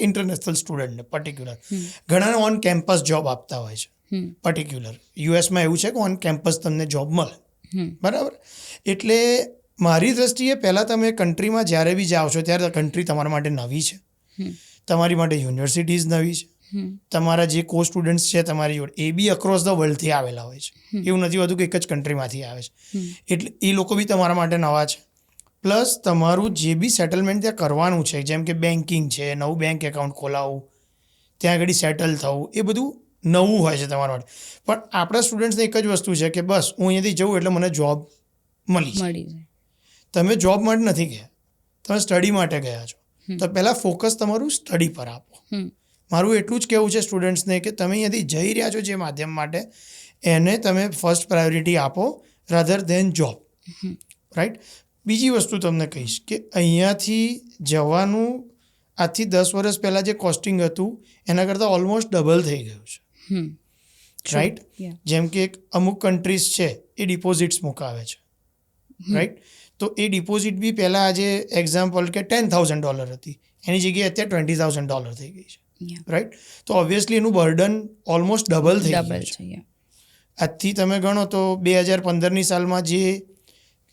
ઇન્ટરનેશનલ સ્ટુડન્ટને પર્ટિક્યુલર. ઘણાને ઓન કેમ્પસ જોબ આપતા હોય છે પર્ટિક્યુલર. યુએસમાં એવું છે કે ઓન કેમ્પસ તમને જોબ મળે, બરાબર. એટલે મારી દ્રષ્ટિએ પહેલાં તમે કન્ટ્રીમાં જ્યારે બી જાઓ છો ત્યારે કન્ટ્રી તમારા માટે નવી છે, તમારી માટે યુનિવર્સિટીઝ નવી છે, તમારા જે કો સ્ટુડન્ટ્સ છે તમારી જોડે એ બી અક્રોસ ધ વર્લ્ડથી આવેલા હોય છે. એવું નથી હોતું કે એક જ કન્ટ્રીમાંથી આવે છે. એટલે એ લોકો બી તમારા માટે નવા છે. પ્લસ તમારું જે બી સેટલમેન્ટ ત્યાં કરવાનું છે, જેમ કે બેન્કિંગ છે, નવું બેંક એકાઉન્ટ ખોલાવવું, ત્યાં આગળ સેટલ થવું, એ બધું નવું હોય છે તમારા માટે. પણ આપણા સ્ટુડન્ટ્સને એક જ વસ્તુ છે કે બસ હું અહીંયાથી જઉં એટલે મને જોબ મળી જાય. તમે જોબ માટે નથી ગયા, તમે સ્ટડી માટે ગયા છો, તો પહેલાં ફોકસ તમારું સ્ટડી પર આપો. મારું એટલું જ કહેવું છે સ્ટુડન્ટ્સને કે તમે અહીંયાથી જઈ રહ્યા છો જે માધ્યમ માટે એને તમે ફર્સ્ટ પ્રાયોરિટી આપો રાધર દેન જોબ, રાઈટ. બીજી વસ્તુ તમને કહીશ કે અહીંયાથી જવાનું આજથી 10 વર્ષ પહેલાં જે કોસ્ટિંગ હતું એના કરતાં ઓલમોસ્ટ ડબલ થઈ ગયું છે, રાઈટ. જેમ કે અમુક કન્ટ્રીઝ છે એ ડિપોઝિટ્સ મુકાવે છે, રાઈટ. તો એ ડિપોઝિટ બી પહેલાં આજે એક્ઝામ્પલ કે $10,000 હતી એની જગ્યાએ અત્યારે $20,000 થઈ ગઈ છે, રાઈટ. તો ઓબ્વિયસલી એનું બર્ડન ઓલમોસ્ટ ડબલ થઈ ગયું છે. આજથી તમે ગણો તો 2015ની સાલમાં જે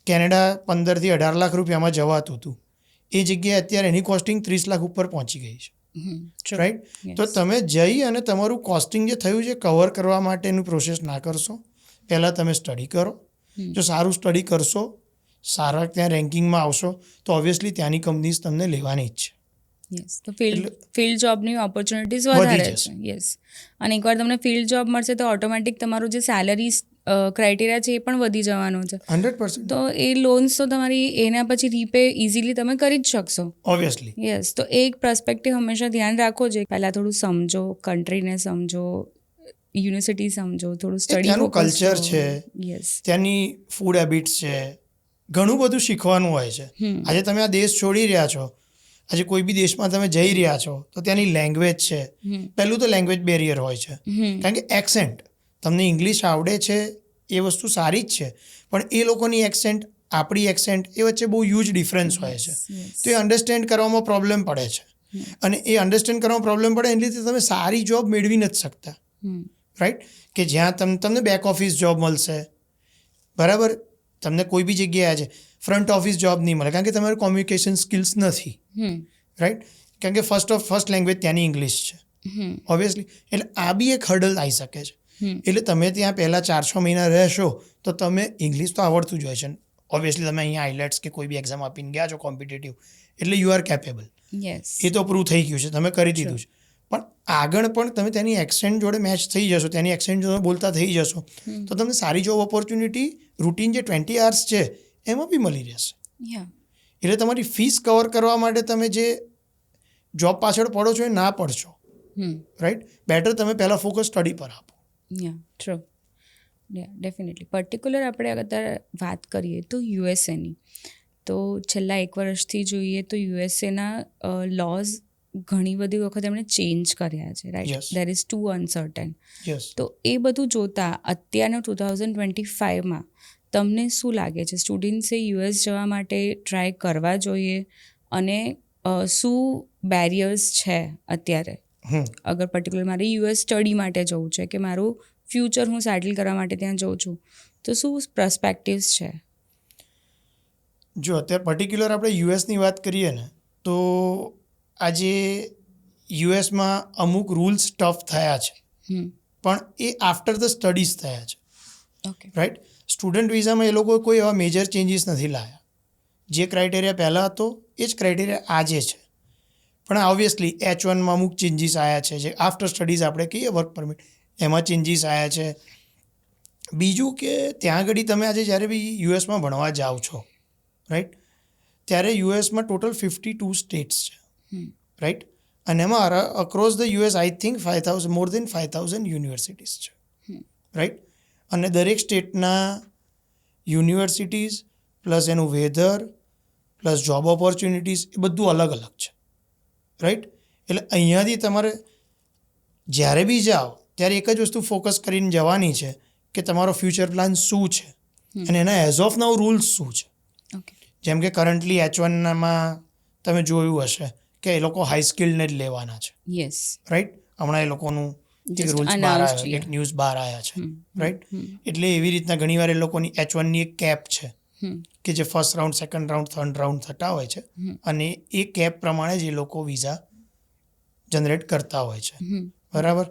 કેનેડા 15 થી 18 લાખ રૂપિયામાં જવાતું હતું એ જગ્યાએ અત્યારે એની કોસ્ટિંગ 30 લાખ ઉપર પહોંચી ગઈ છે, રાઈટ. તો તમે જઈ અને તમારું કોસ્ટિંગ જે થયું છે કવર કરવા માટેનું પ્રોસેસ ના કરશો, પહેલાં તમે સ્ટડી કરો. જો સારું સ્ટડી કરશો, સારા ત્યાં રેન્કિંગમાં આવશો તો ઓબ્વિયસલી ત્યાંની કંપનીઝ તમને લેવાની જ છે. યસ, તો ફિલ્ડ જોબની ઓપોર્ચ્યુનિટીઝ વધારે છે. યસ, અને એકવાર તમને ફિલ્ડ જોબ મળશે તો ઓટોમેટિક તમારું જે સેલરી ક્રાઇટેરિયા છે એ પણ વધી જવાનું છે 100%. તો એ લોન્સ તો તમારી એના પછી રીપે ઇઝીલી તમે કરી જ શકશો, ઓબ્વિયસલી. યસ, તો એ એક પર્સપેક્ટિવ હંમેશા ધ્યાન રાખો જોઈએ. પહેલાં થોડું સમજો, કન્ટ્રીને સમજો, યુનિવર્સિટી સમજો, થોડું સ્ટડી, ત્યાંનું કલ્ચર છે, યસ, ત્યાંની ફૂડ હેબિટ્સ છે, ઘણું બધું શીખવાનું હોય છે. આજે તમે આ દેશ છોડી રહ્યા છો, આજે કોઈ બી દેશમાં તમે જઈ રહ્યા છો તો ત્યાંની લેંગ્વેજ છે, પહેલું તો લેંગ્વેજ બેરિયર હોય છે, કારણ કે એક્સેન્ટ તમને ઇંગ્લિશ આવડે છે એ વસ્તુ સારી જ છે, પણ એ લોકોની એક્સેન્ટ આપણી એક્સેન્ટ એ વચ્ચે બહુ હ્યુજ ડિફરન્સ હોય છે. તો એ અન્ડરસ્ટેન્ડ કરવામાં પ્રોબ્લેમ પડે છે, અને એ અન્ડરસ્ટેન્ડ કરવામાં પ્રોબ્લેમ પડે એની લીધે તમે સારી જોબ મેળવી નથી શકતા, રાઈટ. કે જ્યાં તમને બેક ઓફિસ જોબ મળશે, બરાબર, તમને કોઈ બી જગ્યાએ આજે ફ્રન્ટ ઓફિસ જોબ નહીં મળે કારણ કે તમારી કોમ્યુનિકેશન સ્કિલ્સ નથી, રાઈટ? કારણ કે ફર્સ્ટ લેંગ્વેજ ત્યાંની ઇંગ્લિશ છે ઓબ્વિયસલી. એટલે આ બી એક હર્ડલ આવી શકે છે. એટલે તમે ત્યાં પહેલાં 4-6 મહિના રહેશો તો તમે ઇંગ્લિશ તો આવડતું જ હોય છે. ઓબ્વિયસલી તમે અહીંયા આઈલેટ્સ કે કોઈ બી એક્ઝામ આપીને ગયા છો કોમ્પિટિટિવ, એટલે યુ આર કેપેબલ, એ તો પ્રૂવ થઈ ગયું છે, તમે કરી દીધું છે. પણ આગળ પણ તમે તેની એક્સેન્ટ જોડે મેચ થઈ જશો, તેની એક્સેન્ટ જોડે બોલતા થઈ જશો તો તમને સારી જોબ ઓપોર્ચ્યુનિટી રૂટીન જે 20 hours છે એમાં બી મળી રહેશે. એટલે તમારી ફીસ કવર કરવા માટે તમે જે જોબ પાછળ પડો છો એ ના પડશો, રાઈટ? બેટર તમે પહેલાં ફોકસ સ્ટડી પર આપો. True, definitely. પર્ટિક્યુલર આપણે અત્યારે વાત કરીએ તો યુએસએની, તો છેલ્લા 1 વર્ષથી જોઈએ તો યુએસએના લોઝ ઘણી બધી વખત એમણે ચેન્જ કર્યા છે, right? There is too uncertain. તો એ બધું જોતાં અત્યારના 2025માં તમને શું લાગે છે, સ્ટુડન્ટ્સે યુએસ જવા માટે ટ્રાય કરવા જોઈએ અને શું બેરિયર્સ છે અત્યારે? અગર પર્ટિક્યુલર મારે યુએસ સ્ટડી માટે જવું છે કે મારું ફ્યુચર હું સેટલ કરવા માટે ત્યાં જઉં છું, તો શું પર્સપેક્ટિવ્સ છે? જો અત્યારે પર્ટિક્યુલર આપણે યુએસની વાત કરીએ ને તો આજે યુએસમાં અમુક રૂલ્સ ટફ થયા છે, પણ એ આફ્ટર ધ સ્ટડીઝ થયા છે, રાઈટ? સ્ટુડન્ટ વિઝામાં એ લોકો કોઈ એવા મેજર ચેન્જીસ નથી લાવ્યા. જે ક્રાઇટેરિયા પહેલાં હતો એ જ ક્રાઇટેરિયા આજે છે. પણ ઓબ્વિયસલી H1માં અમુક ચેન્જીસ આવ્યા છે, જે આફ્ટર સ્ટડીઝ આપણે કહીએ વર્ક પરમિટ, એમાં ચેન્જીસ આવ્યા છે. બીજું કે ત્યાં આગળ તમે આજે જ્યારે બી યુએસમાં ભણવા જાઓ છો, રાઈટ, ત્યારે યુએસમાં ટોટલ 52 સ્ટેટ્સ છે, રાઈટ? અને એમાં across the US I think more than 5,000 universities છે, રાઈટ? અને દરેક સ્ટેટના યુનિવર્સિટીઝ પ્લસ એનું વેધર પ્લસ જોબ ઓપોર્ચ્યુનિટીઝ એ બધું અલગ અલગ છે, રાઈટ? એટલે અહીંયાથી તમારે જ્યારે બી જાઓ ત્યારે એક જ વસ્તુ ફોકસ કરીને જવાની છે કે તમારો ફ્યુચર પ્લાન શું છે અને એના એઝ ઓફ નાઉ રૂલ્સ શું છે. જેમ કે કરન્ટલી H1માં તમે જોયું હશે કે એ લોકો હાઈ સ્કિલ્ડને જ લેવાના છે, રાઈટ? હમણાં એ લોકોનું એક રૂલ્સ બહાર આવ્યા, એક ન્યૂઝ બહાર આવ્યા છે, રાઈટ? એટલે એવી રીતના ઘણીવાર એ લોકોની H1ની એક કેપ છે કે જે first round, second round, third round થતા હોય છે અને એ કેપ પ્રમાણે જ એ લોકો વિઝા જનરેટ કરતા હોય છે, બરાબર?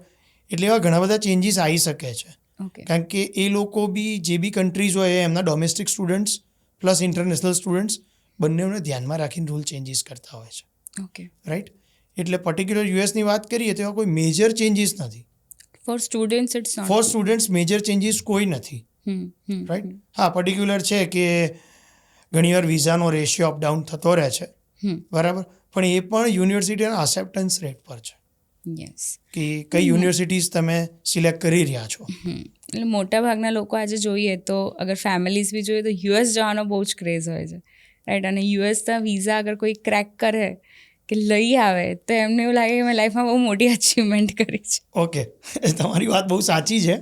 એટલે એવા ઘણા બધા ચેન્જીસ આવી શકે છે કારણ કે એ લોકો બી જે બી કન્ટ્રીઝ હોય એમના domestic students plus international students બંનેને ધ્યાનમાં રાખીને રૂલ ચેન્જીસ કરતા હોય છે, રાઈટ? એટલે પર્ટિક્યુલર યુએસની વાત કરીએ તો એવા કોઈ મેજર ચેન્જીસ નથી. ફોર સ્ટુડન્ટ્સ મેજર ચેન્જીસ કોઈ નથી, રાઈટ? હા, પર્ટિક્યુલર છે કે ઘણીવાર વિઝાનો રેશિયો અપડાઉન થતો રહે છે, બરાબર? પણ એ પણ યુનિવર્સિટીના અસેપ્ટન્સ રેટ પર છે કે કઈ યુનિવર્સિટીઝ તમે સિલેક્ટ કરી રહ્યા છો. એટલે મોટા ભાગના લોકો આજે જોઈએ તો અગર ફેમિલીઝ બી જોઈએ તો યુએસ જવાનો બહુ જ ક્રેઝ હોય છે, રાઈટ? અને યુએસના વિઝા અગર કોઈ ક્રેક કરે કે લઈ આવે તો એમને એવું લાગે કે મેં લાઈફમાં બહુ મોટી અચીવમેન્ટ કરી છે. ઓકે, તમારી વાત બહુ સાચી છે,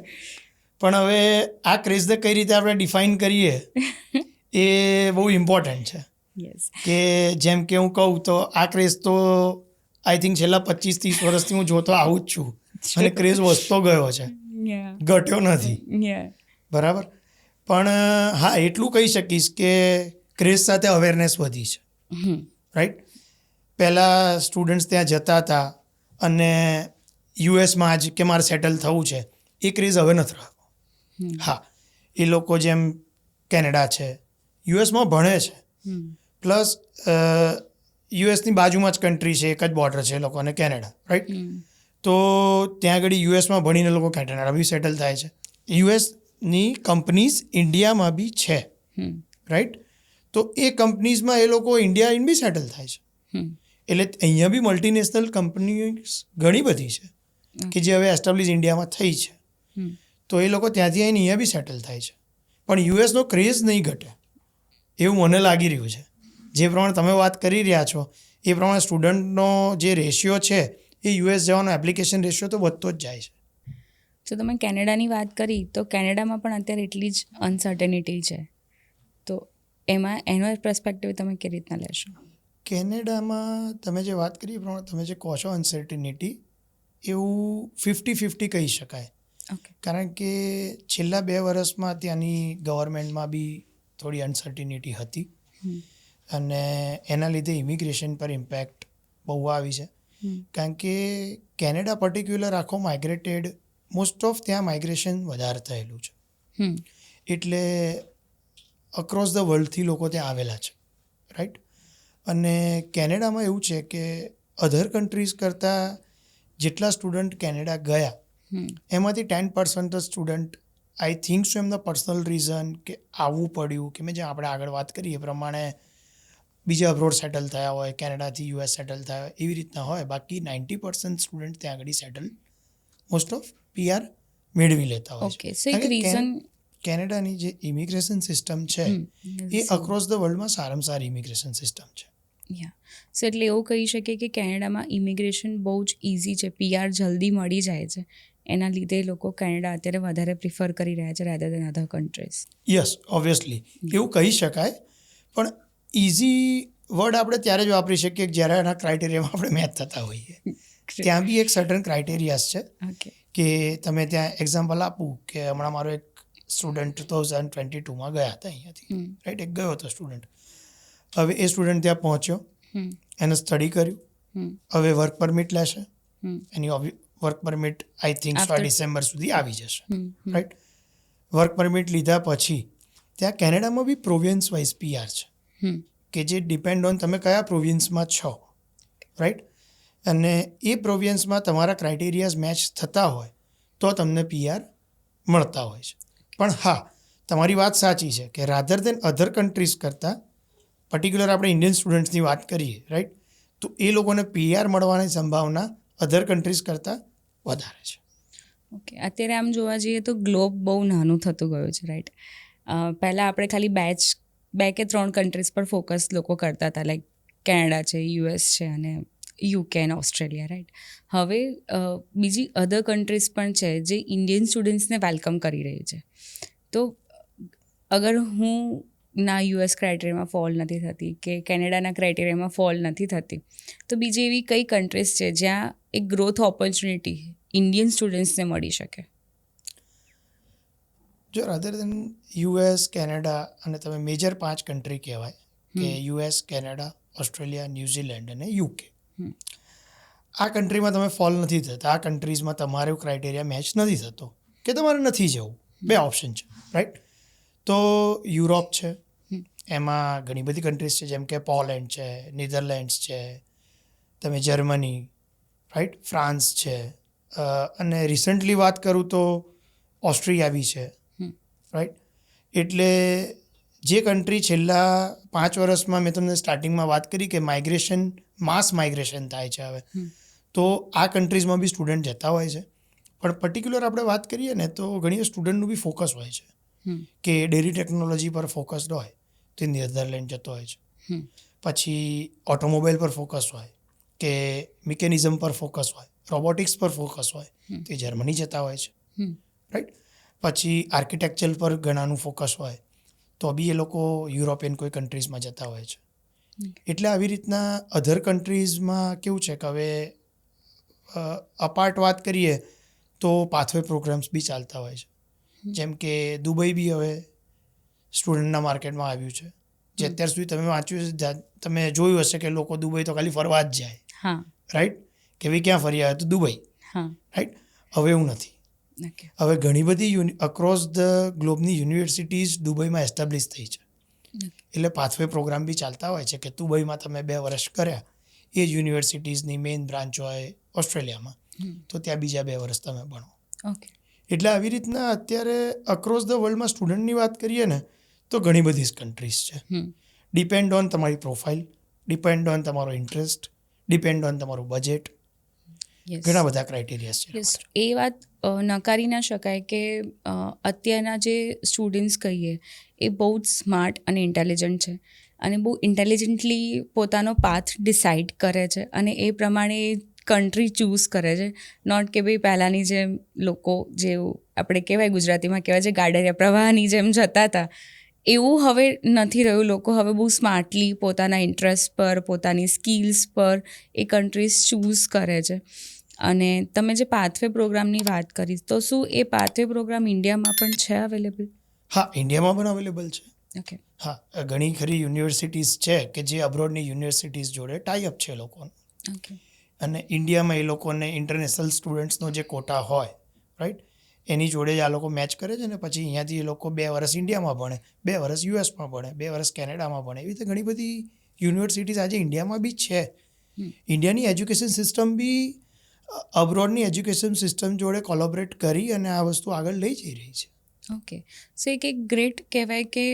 પણ હવે આ ક્રેઝને કઈ રીતે આપણે ડિફાઇન કરીએ એ બહુ ઇમ્પોર્ટન્ટ છે. કે જેમ કે હું કહું તો આ ક્રેઝ તો આઈ થિંક છેલ્લા 25-30 વર્ષથી હું જોતો આવું જ છું અને ક્રેઝ વધતો ગયો છે, ઘટ્યો નથી, બરાબર? પણ હા, એટલું કહી શકીશ કે ક્રેઝ સાથે અવેરનેસ વધી છે, રાઈટ? પહેલાં સ્ટુડન્ટ્સ ત્યાં જતા હતા અને યુએસમાં જ કે મારે સેટલ થવું છે એ ક્રેઝ હવે નથી રહ્યો. હા, એ લોકો જેમ કેનેડા છે, યુએસમાં ભણે છે, પ્લસ યુએસની બાજુમાં જ કન્ટ્રી છે, એક જ બોર્ડર છે એ લોકો અને કેનેડા, રાઈટ? તો ત્યાં આગળ યુએસમાં ભણીને લોકો કેનેડા બી સેટલ થાય છે. યુએસની કંપનીઝ ઇન્ડિયામાં બી છે, રાઈટ? તો એ કંપનીઝમાં એ લોકો ઇન્ડિયા બી સેટલ થાય છે. એટલે અહીંયા બી મલ્ટીનેશનલ કંપનીઝ ઘણી બધી છે કે જે હવે એસ્ટાબ્લિશ ઇન્ડિયામાં થઈ છે. તો એ લોકો ત્યાંથી આવીને અહીંયા બી સેટલ થાય છે. પણ યુએસનો ક્રેઝ નહીં ઘટે એવું મને લાગી રહ્યું છે. જે પ્રમાણે તમે વાત કરી રહ્યા છો એ પ્રમાણે સ્ટુડન્ટનો જે રેશિયો છે એ યુએસ જવાનો એપ્લિકેશન રેશિયો તો વધતો જ જાય છે. તો તમે કેનેડાની વાત કરી તો કેનેડામાં પણ અત્યારે એટલી જ અનસર્ટેનિટી છે, તો એમાં એનો પર્સપેક્ટિવ તમે કેવી રીતના લેશો? કેનેડામાં તમે જે વાત કરી એ પ્રમાણે તમે જે કહો છો અનસર્ટિનિટી, એવું 50-50 કહી શકાય. કારણ કે છેલ્લા 2 વર્ષમાં ત્યાંની ગવર્મેન્ટમાં બી થોડી અનસર્ટિનિટી હતી હમ. અને એના લીધે ઇમિગ્રેશન પર ઇમ્પેક્ટ બહુ આવી છે. કારણ કે કેનેડા પર્ટિક્યુલર આખો માઇગ્રેટેડ, મોસ્ટ ઓફ ત્યાં માઇગ્રેશન વધારે થયેલું છે. હમ. એટલે અક્રોસ ધ વર્લ્ડથી લોકો ત્યાં આવેલા છે, રાઈટ. અને કેનેડામાં એવું છે કે અધર કન્ટ્રીઝ કરતાં જેટલા સ્ટુડન્ટ કેનેડા ગયા એમાંથી 10% જ સ્ટુડન્ટ આઈ થિંક સો એમના પર્સનલ રીઝન કે આવવું પડ્યું કે મેં જે આપણે આગળ વાત કરી એ પ્રમાણે બીજા અબ્રોડ સેટલ થયા હોય, કેનેડાથી યુએસ સેટલ થયા હોય, એવી રીતના હોય. બાકી 90% સ્ટુડન્ટ ત્યાં આગળ સેટલ મોસ્ટ ઓફ PR મેળવી લેતા હોય છે. ઓકે, સો એક રીઝન કેનેડાની જે ઇમિગ્રેશન સિસ્ટમ છે એ અક્રોસ ધ વર્લ્ડમાં સારામાં સારી ઇમિગ્રેશન સિસ્ટમ છે. સો એટલે એવું કહી શકીએ કે કેનેડામાં ઇમિગ્રેશન બહુ જ ઇઝી છે, PR જલ્દી મળી જાય છે, એના લીધે લોકો કેનેડા અત્યારે વધારે પ્રિફર કરી રહ્યા છે રાધર દેન અધર કન્ટ્રીઝ. યસ, ઓબ્વિયસલી એવું કહી શકાય. પણ ઇઝી વર્ડ આપણે ત્યારે જ વાપરી શકીએ કે જ્યારે એના ક્રાઇટેરિયામાં આપણે મેચ થતા હોઈએ. ત્યાં બી એક સર્ટન ક્રાઇટેરિયાસ છે ઓકે. કે તમે ત્યાં એક્ઝામ્પલ આપું કે હમણાં મારો એક સ્ટુડન્ટ 2022માં ગયા હતા અહીંયાથી, રાઈટ. એક ગયો હતો સ્ટુડન્ટ. હવે એ સ્ટુડન્ટ ત્યાં પહોંચ્યો, એને સ્ટડી કર્યું, હવે વર્ક પરમિટ લેશે. એની work permit I think so December સુધી આવી જશે, રાઈટ. વર્ક પરમિટ લીધા પછી ત્યાં કેનેડામાં બી પ્રોવિન્સ વાઇઝ PR છે કે જે ડિપેન્ડ ઓન તમે કયા પ્રોવિન્સમાં છો, રાઈટ. અને એ પ્રોવિન્સમાં તમારા ક્રાઇટેરિયાઝ મેચ થતા હોય તો તમને PR મળતા હોય છે. પણ હા, તમારી વાત સાચી છે કે રાધર દેન અધર કન્ટ્રીઝ કરતાં પર્ટિક્યુલર આપણે ઇન્ડિયન સ્ટુડન્ટ્સની વાત કરીએ, રાઈટ, તો એ લોકોને PR મળવાની સંભાવના અધર કન્ટ્રીઝ કરતાં વધારે છે. ઓકે, અત્યારે આમ જોવા જઈએ તો ગ્લોબ બહુ નાનું થતું ગયું છે, રાઈટ. પહેલાં આપણે ખાલી 2 કે 3 કન્ટ્રીઝ પર ફોકસ લોકો કરતા હતા, લાઈક કેનેડા છે, US છે અને UK અને ઓસ્ટ્રેલિયા, રાઈટ. હવે બીજી અધર કન્ટ્રીઝ પણ છે જે ઇન્ડિયન સ્ટુડન્ટ્સને વેલકમ કરી રહી છે. તો અગર હું ના US ક્રાઇટેરિયામાં ફોલ નથી થતી કે કેનેડાના ક્રાઇટેરિયામાં ફોલ નથી થતી, તો બીજી એવી કઈ કન્ટ્રીઝ છે જ્યાં એક ગ્રોથ ઓપોર્ચ્યુનિટી ઇન્ડિયન સ્ટુડન્ટ્સને મળી શકે? જો રાધર દેન US, કેનેડા અને તમે મેજર 5 કન્ટ્રી કહેવાય કે US, કેનેડા, ઓસ્ટ્રેલિયા, ન્યૂઝીલેન્ડ અને UK. આ કન્ટ્રીમાં તમે ફોલ નથી થતા, આ કન્ટ્રીઝમાં તમારો ક્રાઇટેરિયા મેચ નથી થતો કે તમારે નથી જવું, 2 ઓપ્શન છે, રાઈટ. તો યુરોપ છે, એમાં ઘણી બધી કન્ટ્રીઝ છે જેમ કે પોલેન્ડ છે, નીધરલેન્ડ્સ છે, તમે જર્મની, રાઈટ, ફ્રાન્સ છે, અને રિસન્ટલી વાત કરું તો ઓસ્ટ્રિયા બી છે, રાઈટ. એટલે જે કન્ટ્રી છેલ્લા 5 વર્ષમાં મેં તમને સ્ટાર્ટિંગમાં વાત કરી કે માઇગ્રેશન, માસ માઇગ્રેશન થાય છે હવે, તો આ કન્ટ્રીઝમાં બી સ્ટુડન્ટ જતા હોય છે. પણ પર્ટિક્યુલર આપણે વાત કરીએ ને તો ઘણી સ્ટુડન્ટનું બી ફોકસ હોય છે કે ડેરી ટેકનોલોજી પર ફોકસ્ડ હોય તો નેધરલેન્ડ જતો હોય છે. પછી ઓટોમોબાઈલ પર ફોકસ હોય કે મિકેનિઝમ પર ફોકસ હોય, રોબોટિક્સ પર ફોકસ હોય તે જર્મની જતા હોય છે, રાઈટ. પછી આર્કિટેક્ચર પર ઘણાનું ફોકસ હોય તો બી એ લોકો યુરોપિયન કોઈ કન્ટ્રીઝમાં જતા હોય છે. એટલે આવી રીતના અધર કન્ટ્રીઝમાં કેવું છે કે હવે અપાર્ટ વાત કરીએ તો પાથવે પ્રોગ્રામ્સ બી ચાલતા હોય છે. જેમ કે દુબઈ બી હવે સ્ટુડન્ટના માર્કેટમાં આવ્યું છે, જે અત્યાર સુધી તમે વાંચ્યું છે, તમે જોયું હશે કે લોકો દુબઈ તો ખાલી ફરવા જ જાય, રાઈટ, કે ભાઈ ક્યાં ફરી આવ્યા તો દુબઈ, રાઈટ. હવે એવું નથી. હવે ઘણી બધી અક્રોસ ધ ગ્લોબની યુનિવર્સિટીઝ દુબઈમાં એસ્ટાબ્લિશ થઈ છે. એટલે પાથવે પ્રોગ્રામ બી ચાલતા હોય છે કે દુબઈમાં તમે 2 વર્ષ કર્યા, એ જ યુનિવર્સિટીઝની મેઇન બ્રાન્ચ હોય ઓસ્ટ્રેલિયામાં, તો ત્યાં બીજા 2 વર્ષ તમે ભણો. એટલે આવી રીતના અત્યારે અક્રોસ ધ વર્લ્ડમાં સ્ટુડન્ટની વાત કરીએ ને તો ઘણી બધી કન્ટ્રીઝ છે. ડિપેન્ડ ઓન તમારી પ્રોફાઇલ, ડિપેન્ડ ઓન તમારો ઇન્ટરેસ્ટ, ડિપેન્ડ ઓન તમારું બજેટ, ઘણા બધા ક્રાઇટેરિયાસ છે. એ વાત નકારી ના શકાય કે અત્યારના જે સ્ટુડન્ટ્સ કહીએ એ બહુ જ સ્માર્ટ અને ઇન્ટેલિજન્ટ છે અને બહુ ઇન્ટેલિજન્ટલી પોતાનો પાથ ડિસાઇડ કરે છે અને એ પ્રમાણે કન્ટ્રી ચૂઝ કરે છે. નોટ કે ભાઈ પહેલાંની જેમ લોકો જેવું આપણે કહેવાય ગુજરાતીમાં કહેવાય છે ગાડરિયા પ્રવાહની જેમ જતા હતા, એવું હવે નથી રહ્યું. લોકો હવે બહુ સ્માર્ટલી પોતાના ઇન્ટરેસ્ટ પર, પોતાની સ્કિલ્સ પર એ કન્ટ્રીઝ ચૂઝ કરે છે. અને તમે જે પાથવે પ્રોગ્રામની વાત કરી, તો શું એ પાથવે પ્રોગ્રામ ઇન્ડિયામાં પણ છે અવેલેબલ? હા, ઇન્ડિયામાં પણ અવેલેબલ છે. ઓકે. હા, ઘણી ખરી યુનિવર્સિટીઝ છે કે જે અબ્રોડની યુનિવર્સિટીઝ જોડે ટાઈઅપ છે લોકોનું, ઓકે. અને ઇન્ડિયામાં એ લોકોને ઇન્ટરનેશનલ સ્ટુડન્ટ્સનો જે કોટા હોય, રાઈટ, એની જોડે જ આ લોકો મેચ કરે છે ને પછી અહીંયાથી એ લોકો 2 વર્ષ ઇન્ડિયામાં ભણે, 2 વર્ષ યુએસમાં ભણે, 2 વર્ષ કેનેડામાં ભણે. એવી રીતે ઘણી બધી યુનિવર્સિટીઝ આજે ઇન્ડિયામાં બી છે. ઇન્ડિયાની એજ્યુકેશન સિસ્ટમ બી અબ્રોડની એજ્યુકેશન સિસ્ટમ જોડે કોલોબરેટ કરી અને આ વસ્તુ આગળ લઈ જઈ રહી છે. ઓકે. સો એક ગ્રેટ કહેવાય કે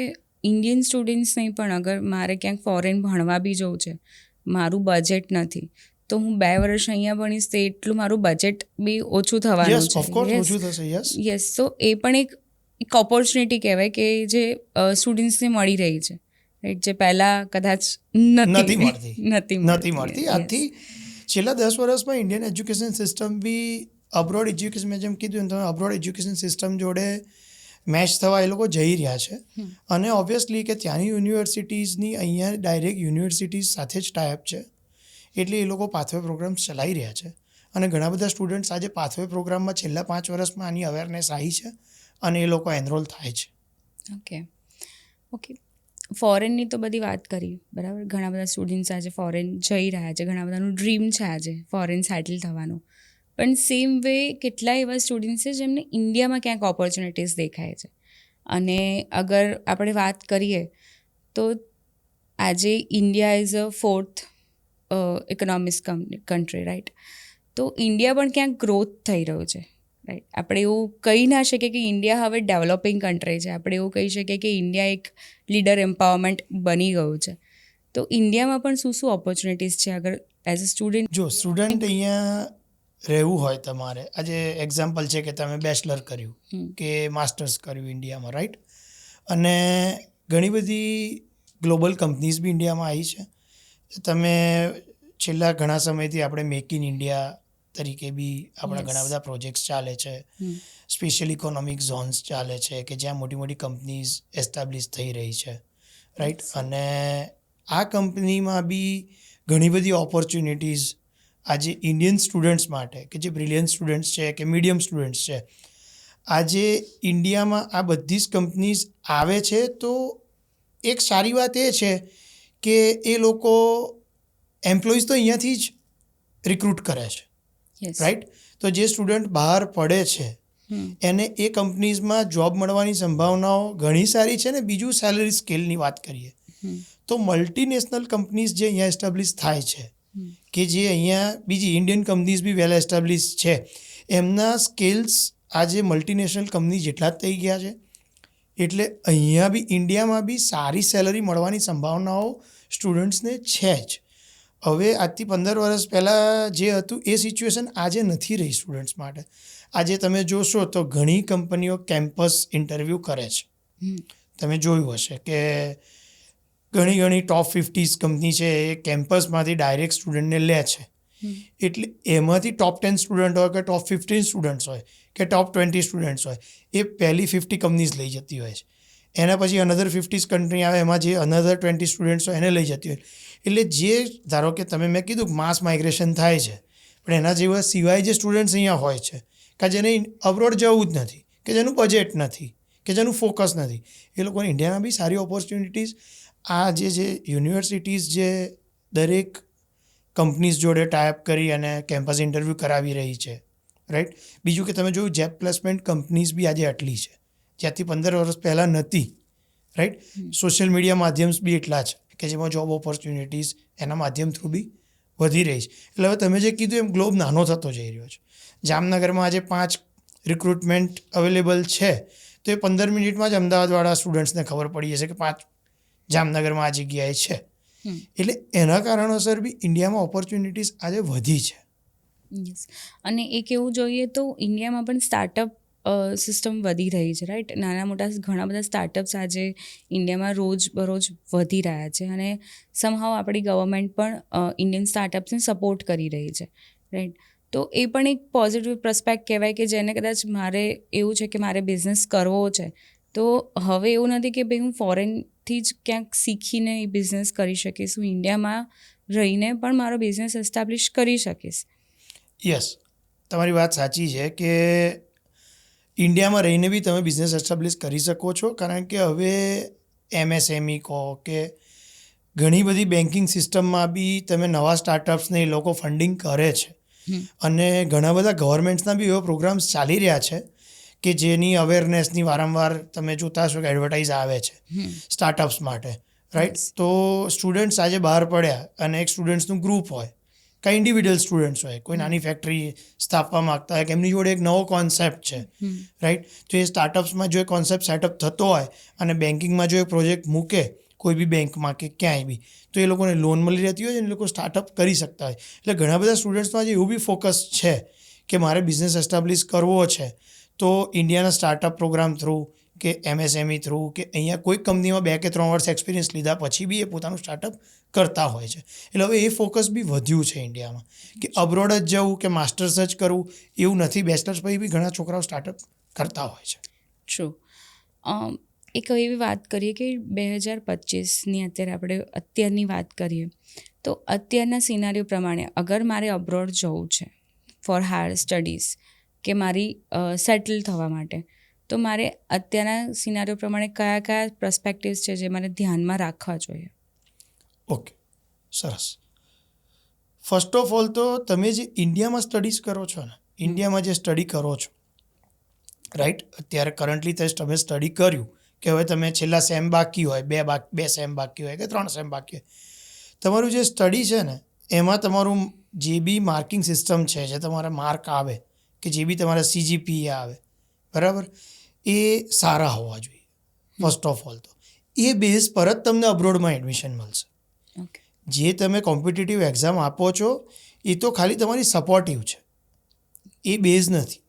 ઇન્ડિયન સ્ટુડન્ટ્સ નહીં પણ અગર મારે ક્યાંક ફોરેન ભણવા બી જવું છે, મારું બજેટ નથી, તો હું 2 વર્ષ અહીંયા ભણીશ તો એટલું મારું બજેટ બી ઓછું થવાનું યસ, છે. ઓફકોર્સ ઓછું થશે. યસ, સો એ પણ એક ઓપોર્ચ્યુનિટી કહેવાય કે જે સ્ટુડન્ટ્સને મળી રહી છે, રાઈટ, જે પહેલાં કદાચ નથી મળતી. Yes. આજથી છેલ્લા 10 વર્ષમાં ઇન્ડિયન એજ્યુકેશન સિસ્ટમ બી અબ્રોડ એજ્યુકેશન, મેં જેમ કીધું એમ તમે અબ્રોડ એજ્યુકેશન સિસ્ટમ જોડે મેચ થવા એ લોકો જઈ રહ્યા છે. અને ઓબ્વિયસલી કે ત્યાંની યુનિવર્સિટીઝની અહીંયા ડાયરેક્ટ યુનિવર્સિટીઝ સાથે જ ટાઈઅપ છે, એટલે એ લોકો પાથવે પ્રોગ્રામ્સ ચલાવી રહ્યા છે. અને ઘણા બધા સ્ટુડન્ટ્સ આજે પાથવે પ્રોગ્રામમાં છેલ્લા 5 વર્ષમાં આની અવેરનેસ આવી છે અને એ લોકો એનરોલ થાય છે. ઓકે. ફોરેનની તો બધી વાત કરી, બરાબર. ઘણા બધા સ્ટુડન્ટ્સ આજે ફોરેન જઈ રહ્યા છે, ઘણા બધાનું ડ્રીમ છે આજે ફોરેન સેટલ થવાનું. પણ સેમ વે કેટલાય એવા સ્ટુડન્ટ્સ છે જેમને ઇન્ડિયામાં ક્યાંક ઓપોર્ચ્યુનિટીઝ દેખાય છે. અને અગર આપણે વાત કરીએ તો આજે India is a 4th economic country, right. તો ઇન્ડિયા પણ ક્યાંક ગ્રોથ થઈ રહ્યું છે, રાઈટ. આપણે એવું કહી ના શકીએ કે ઇન્ડિયા હવે ડેવલપિંગ કન્ટ્રી છે. આપણે એવું કહી શકીએ કે ઇન્ડિયા એક લીડર એમ્પાવરમેન્ટ બની ગયું છે. તો ઇન્ડિયામાં પણ શું શું ઓપોર્ચ્યુનિટીઝ છે અગર એઝ અ સ્ટુડન્ટ? જો સ્ટુડન્ટ અહીંયા રહેવું હોય તમારે, આજે એક્ઝામ્પલ છે કે તમે બેચલર કર્યું કે માસ્ટર્સ કર્યું ઇન્ડિયામાં, રાઈટ, અને ઘણી બધી ગ્લોબલ કંપનીઝ બી ઇન્ડિયામાં આવી છે. તમે છેલ્લા ઘણા સમયથી આપણે મેક ઇન ઇન્ડિયા તરીકે બી આપણા ઘણા બધા પ્રોજેક્ટ્સ ચાલે છે. સ્પેશિયલ ઇકોનોમિક ઝોન્સ ચાલે છે કે જ્યાં મોટી મોટી કંપનીઝ એસ્ટાબ્લિશ થઈ રહી છે, રાઈટ. અને આ કંપનીમાં બી ઘણી બધી ઓપોર્ચ્યુનિટીઝ આજે ઇન્ડિયન સ્ટુડન્ટ્સ માટે, કે જે બ્રિલિયન્ટ સ્ટુડન્ટ્સ છે કે મીડિયમ સ્ટુડન્ટ્સ છે, આજે ઇન્ડિયામાં આ બધી જ કંપનીઝ આવે છે. તો એક સારી વાત એ છે કે એ લોકો એમ્પ્લોઈઝ તો અહીંયાથી જ રિક્રુટ કરે છે, રાઈટ. તો જે સ્ટુડન્ટ બહાર પડે છે એને એ કંપનીઝમાં જોબ મળવાની સંભાવનાઓ ઘણી સારી છે. ને બીજું સેલરી સ્કેલની વાત કરીએ તો મલ્ટીનેશનલ કંપનીઝ જે અહીંયા એસ્ટાબ્લિશ થાય છે, કે જે અહીંયા બીજી ઇન્ડિયન કંપનીઝ બી વેલ એસ્ટાબ્લિશ છે, એમના સ્કેલ્સ આજે મલ્ટીનેશનલ કંપની જેટલા જ થઈ ગયા છે. એટલે અહીંયા બી ઇન્ડિયામાં બી સારી સેલરી મળવાની સંભાવનાઓ સ્ટુડન્ટ્સને છે જ. હવે આજથી 15 વર્ષ પહેલાં જે હતું એ સિચ્યુએશન આજે નથી રહી સ્ટુડન્ટ્સ માટે. આજે તમે જોશો તો ઘણી કંપનીઓ કેમ્પસ ઇન્ટરવ્યૂ કરે છે. તમે જોયું હશે કે ઘણી ટોપ 50 કંપની છે એ કેમ્પસમાંથી ડાયરેક્ટ સ્ટુડન્ટને લે છે. એટલે એમાંથી ટોપ 10 સ્ટુડન્ટ હોય કે ટોપ 15 સ્ટુડન્ટ્સ હોય કે ટોપ 20 સ્ટુડન્ટ્સ હોય, એ પહેલી 50 કંપનીઝ લઈ જતી હોય છે. એના પછી અનધર 50 કંટ્રી આવે, એમાં જે અનધર 20 સ્ટુડન્ટ્સ હોય એને લઈ જતી હોય. એટલે જે ધારો કે તમે મેં કીધું માસ માઇગ્રેશન થાય છે, પણ એના જેવા સિવાય જે સ્ટુડન્ટ્સ અહીંયા હોય છે કે જેને અબ્રોડ જવું જ નથી, કે જેનું બજેટ નથી, કે જેનું ફોકસ નથી, એ લોકોને ઇન્ડિયામાં બી સારી ઓપોર્ચ્યુનિટીઝ આ જે યુનિવર્સિટીઝ જે દરેક કંપનીઝ જોડે ટાઈઅપ કરી અને કેમ્પસ ઇન્ટરવ્યૂ કરાવી રહી છે, રાઈટ. બીજું કે તમે જોયું જેબ પ્લેસમેન્ટ કંપનીઝ બી આજે આટલી છે જ્યાંથી 15 વર્ષ પહેલાં નથી, રાઈટ. સોશિયલ મીડિયા માધ્યમ્સ બી એટલા છે કે જેમાં જોબ ઓપોર્ચ્યુનિટીઝ એના માધ્યમ થ્રુ બી વધી રહી છે. એટલે હવે તમે જે કીધું એમ ગ્લોબ નાનો થતો જઈ રહ્યો છે. જામનગરમાં આજે 5 રિક્રુટમેન્ટ અવેલેબલ છે તો એ 15 મિનિટમાં જ અમદાવાદવાળા સ્ટુડન્ટ્સને ખબર પડી જશે કે 5 જામનગરમાં આ જગ્યાએ છે. એટલે એના કારણોસર બી ઇન્ડિયામાં ઓપોર્ચ્યુનિટીઝ આજે વધી છે. અને એક એવું જોઈએ તો ઇન્ડિયામાં પણ સ્ટાર્ટઅપ સિસ્ટમ વધી રહી છે, રાઈટ. નાના મોટા ઘણા બધા સ્ટાર્ટઅપ્સ આજે ઇન્ડિયામાં રોજ બરોજ વધી રહ્યા છે. અને સમહાવ આપણી ગવર્મેન્ટ પણ ઇન્ડિયન સ્ટાર્ટઅપ્સને સપોર્ટ કરી રહી છે, રાઈટ. તો એ પણ એક પોઝિટિવ પ્રોસ્પેક્ટ કહેવાય કે જેને કદાચ મારે એવું છે કે મારે બિઝનેસ કરવો છે, તો હવે એવું નથી કે ભાઈ હું ફોરેનથી જ ક્યાંક શીખીને એ બિઝનેસ કરી શકીશ. હું ઇન્ડિયામાં રહીને પણ મારો બિઝનેસ એસ્ટાબ્લિશ કરી શકીશ. યસ, તમારી વાત સાચી છે કે ઇન્ડિયામાં રહીને બી તમે બિઝનેસ એસ્ટાબ્લિશ કરી શકો છો, કારણ કે હવે MSME કહો કે ઘણી બધી બેન્કિંગ સિસ્ટમમાં બી તમે નવા સ્ટાર્ટઅપ્સને એ લોકો ફંડિંગ કરે છે. અને ઘણા બધા ગવર્મેન્ટ્સના બી એવા પ્રોગ્રામ્સ ચાલી રહ્યા છે કે જેની અવેરનેસની વારંવાર તમે જોતા હશો કે એડવર્ટાઇઝ આવે છે સ્ટાર્ટઅપ્સ માટે, રાઈટ? તો સ્ટુડન્ટ્સ આજે બહાર પડ્યા અને એક સ્ટુડન્ટ્સનું ગ્રુપ હોય, કાંઈ ઇન્ડિવિડ્યુઅલ સ્ટુડન્ટ્સ હોય, કોઈ નાની ફેક્ટરી સ્થાપવા માગતા હોય કે એમની જોડે એક નવો કોન્સેપ્ટ છે, રાઈટ? તો એ સ્ટાર્ટઅપ્સમાં જો એ કોન્સેપ્ટ સેટઅપ થતો હોય અને બેન્કિંગમાં જો એ પ્રોજેક્ટ મૂકે કોઈ બી બેંકમાં કે ક્યાંય બી, તો એ લોકોને લોન મળી રહેતી હોય છે અને એ લોકો સ્ટાર્ટઅપ કરી શકતા હોય. એટલે ઘણા બધા સ્ટુડન્ટ્સનો આજે એવું બી ફોકસ છે કે મારે બિઝનેસ એસ્ટાબ્લિશ કરવો છે, તો ઇન્ડિયાના સ્ટાર્ટઅપ પ્રોગ્રામ થ્રુ કે MSME થ્રુ કે અહીંયા કોઈ કંપનીમાં 2 કે 3 વર્ષ એક્સપિરિયન્સ લીધા પછી બી એ પોતાનું સ્ટાર્ટઅપ કરતા હોય છે. એટલે હવે એ ફોકસ બી વધ્યું છે ઇન્ડિયામાં કે અબ્રોડ જ જવું કે માસ્ટર્સ જ કરવું એવું નથી. બેચલર્સ પછી બી ઘણા છોકરાઓ સ્ટાર્ટઅપ કરતા હોય છે. ટ્રુ. એક એવી વાત કરીએ કે 2025ની અત્યારની વાત કરીએ તો અત્યારના સિનારીઓ પ્રમાણે અગર મારે અબ્રોડ જવું છે ફોર હાયર સ્ટડીઝ કે મારી સેટલ થવા માટે, તો મારે અત્યારના સિનારીઓ પ્રમાણે કયા કયા પર્સપેક્ટિવ્સ છે જે મારે ધ્યાનમાં રાખવા જોઈએ? ઓકે, સરસ. ફર્સ્ટ ઓફ ઓલ તો તમે જે ઇન્ડિયામાં સ્ટડીઝ કરો છો ને, ઇન્ડિયામાં જે સ્ટડી કરો છો, રાઈટ? અત્યારે કરન્ટલી તમે સ્ટડી કર્યું કે હવે તમે છેલ્લા સેમ બાકી હોય, બે સેમ બાકી હોય કે 3 સેમ બાકી હોય, તમારું જે સ્ટડી છે ને એમાં તમારું જે બી માર્કિંગ સિસ્ટમ છે, જે તમારા માર્ક આવે કે જે બી તમારા CGPA આવે, બરાબર, એ સારા હોવા જોઈએ. ફર્સ્ટ ઓફ ઓલ તો એ બેઝ પર જ તમને અબ્રોડમાં એડમિશન મળશે. ઓકે. જે તમે કોમ્પિટિટિવ એક્ઝામ આપો છો એ તો ખાલી તમારી સપોર્ટિવ છે, એ બેઝ નથી,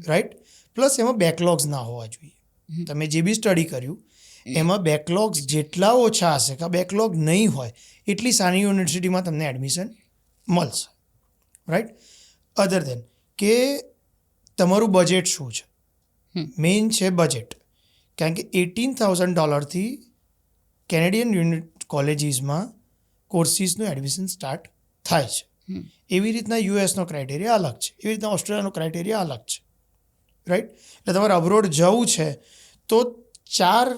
રાઈટ? પ્લસ એમાં બેકલોગ્સ ના હોવા જોઈએ. તમે જે બી સ્ટડી કર્યું એમાં બેકલોગ્સ જેટલા ઓછા હશે કે બેકલોગ નહીં હોય એટલી સારી યુનિવર્સિટીમાં તમને એડમિશન મળશે, રાઈટ? અધર દેન કે તમારું બજેટ શું છે, મેઇન છે બજેટ. કારણ કે $18,000 કેનેડિયન કોલેજીસમાં કોર્સિસનું એડમિશન સ્ટાર્ટ થાય છે. એવી રીતના યુએસનો ક્રાઇટેરિયા અલગ છે, એવી રીતના ઓસ્ટ્રેલિયાનો ક્રાઇટેરિયા અલગ છે, રાઈટ? એટલે તમારે અબ્રોડ જવું છે તો 4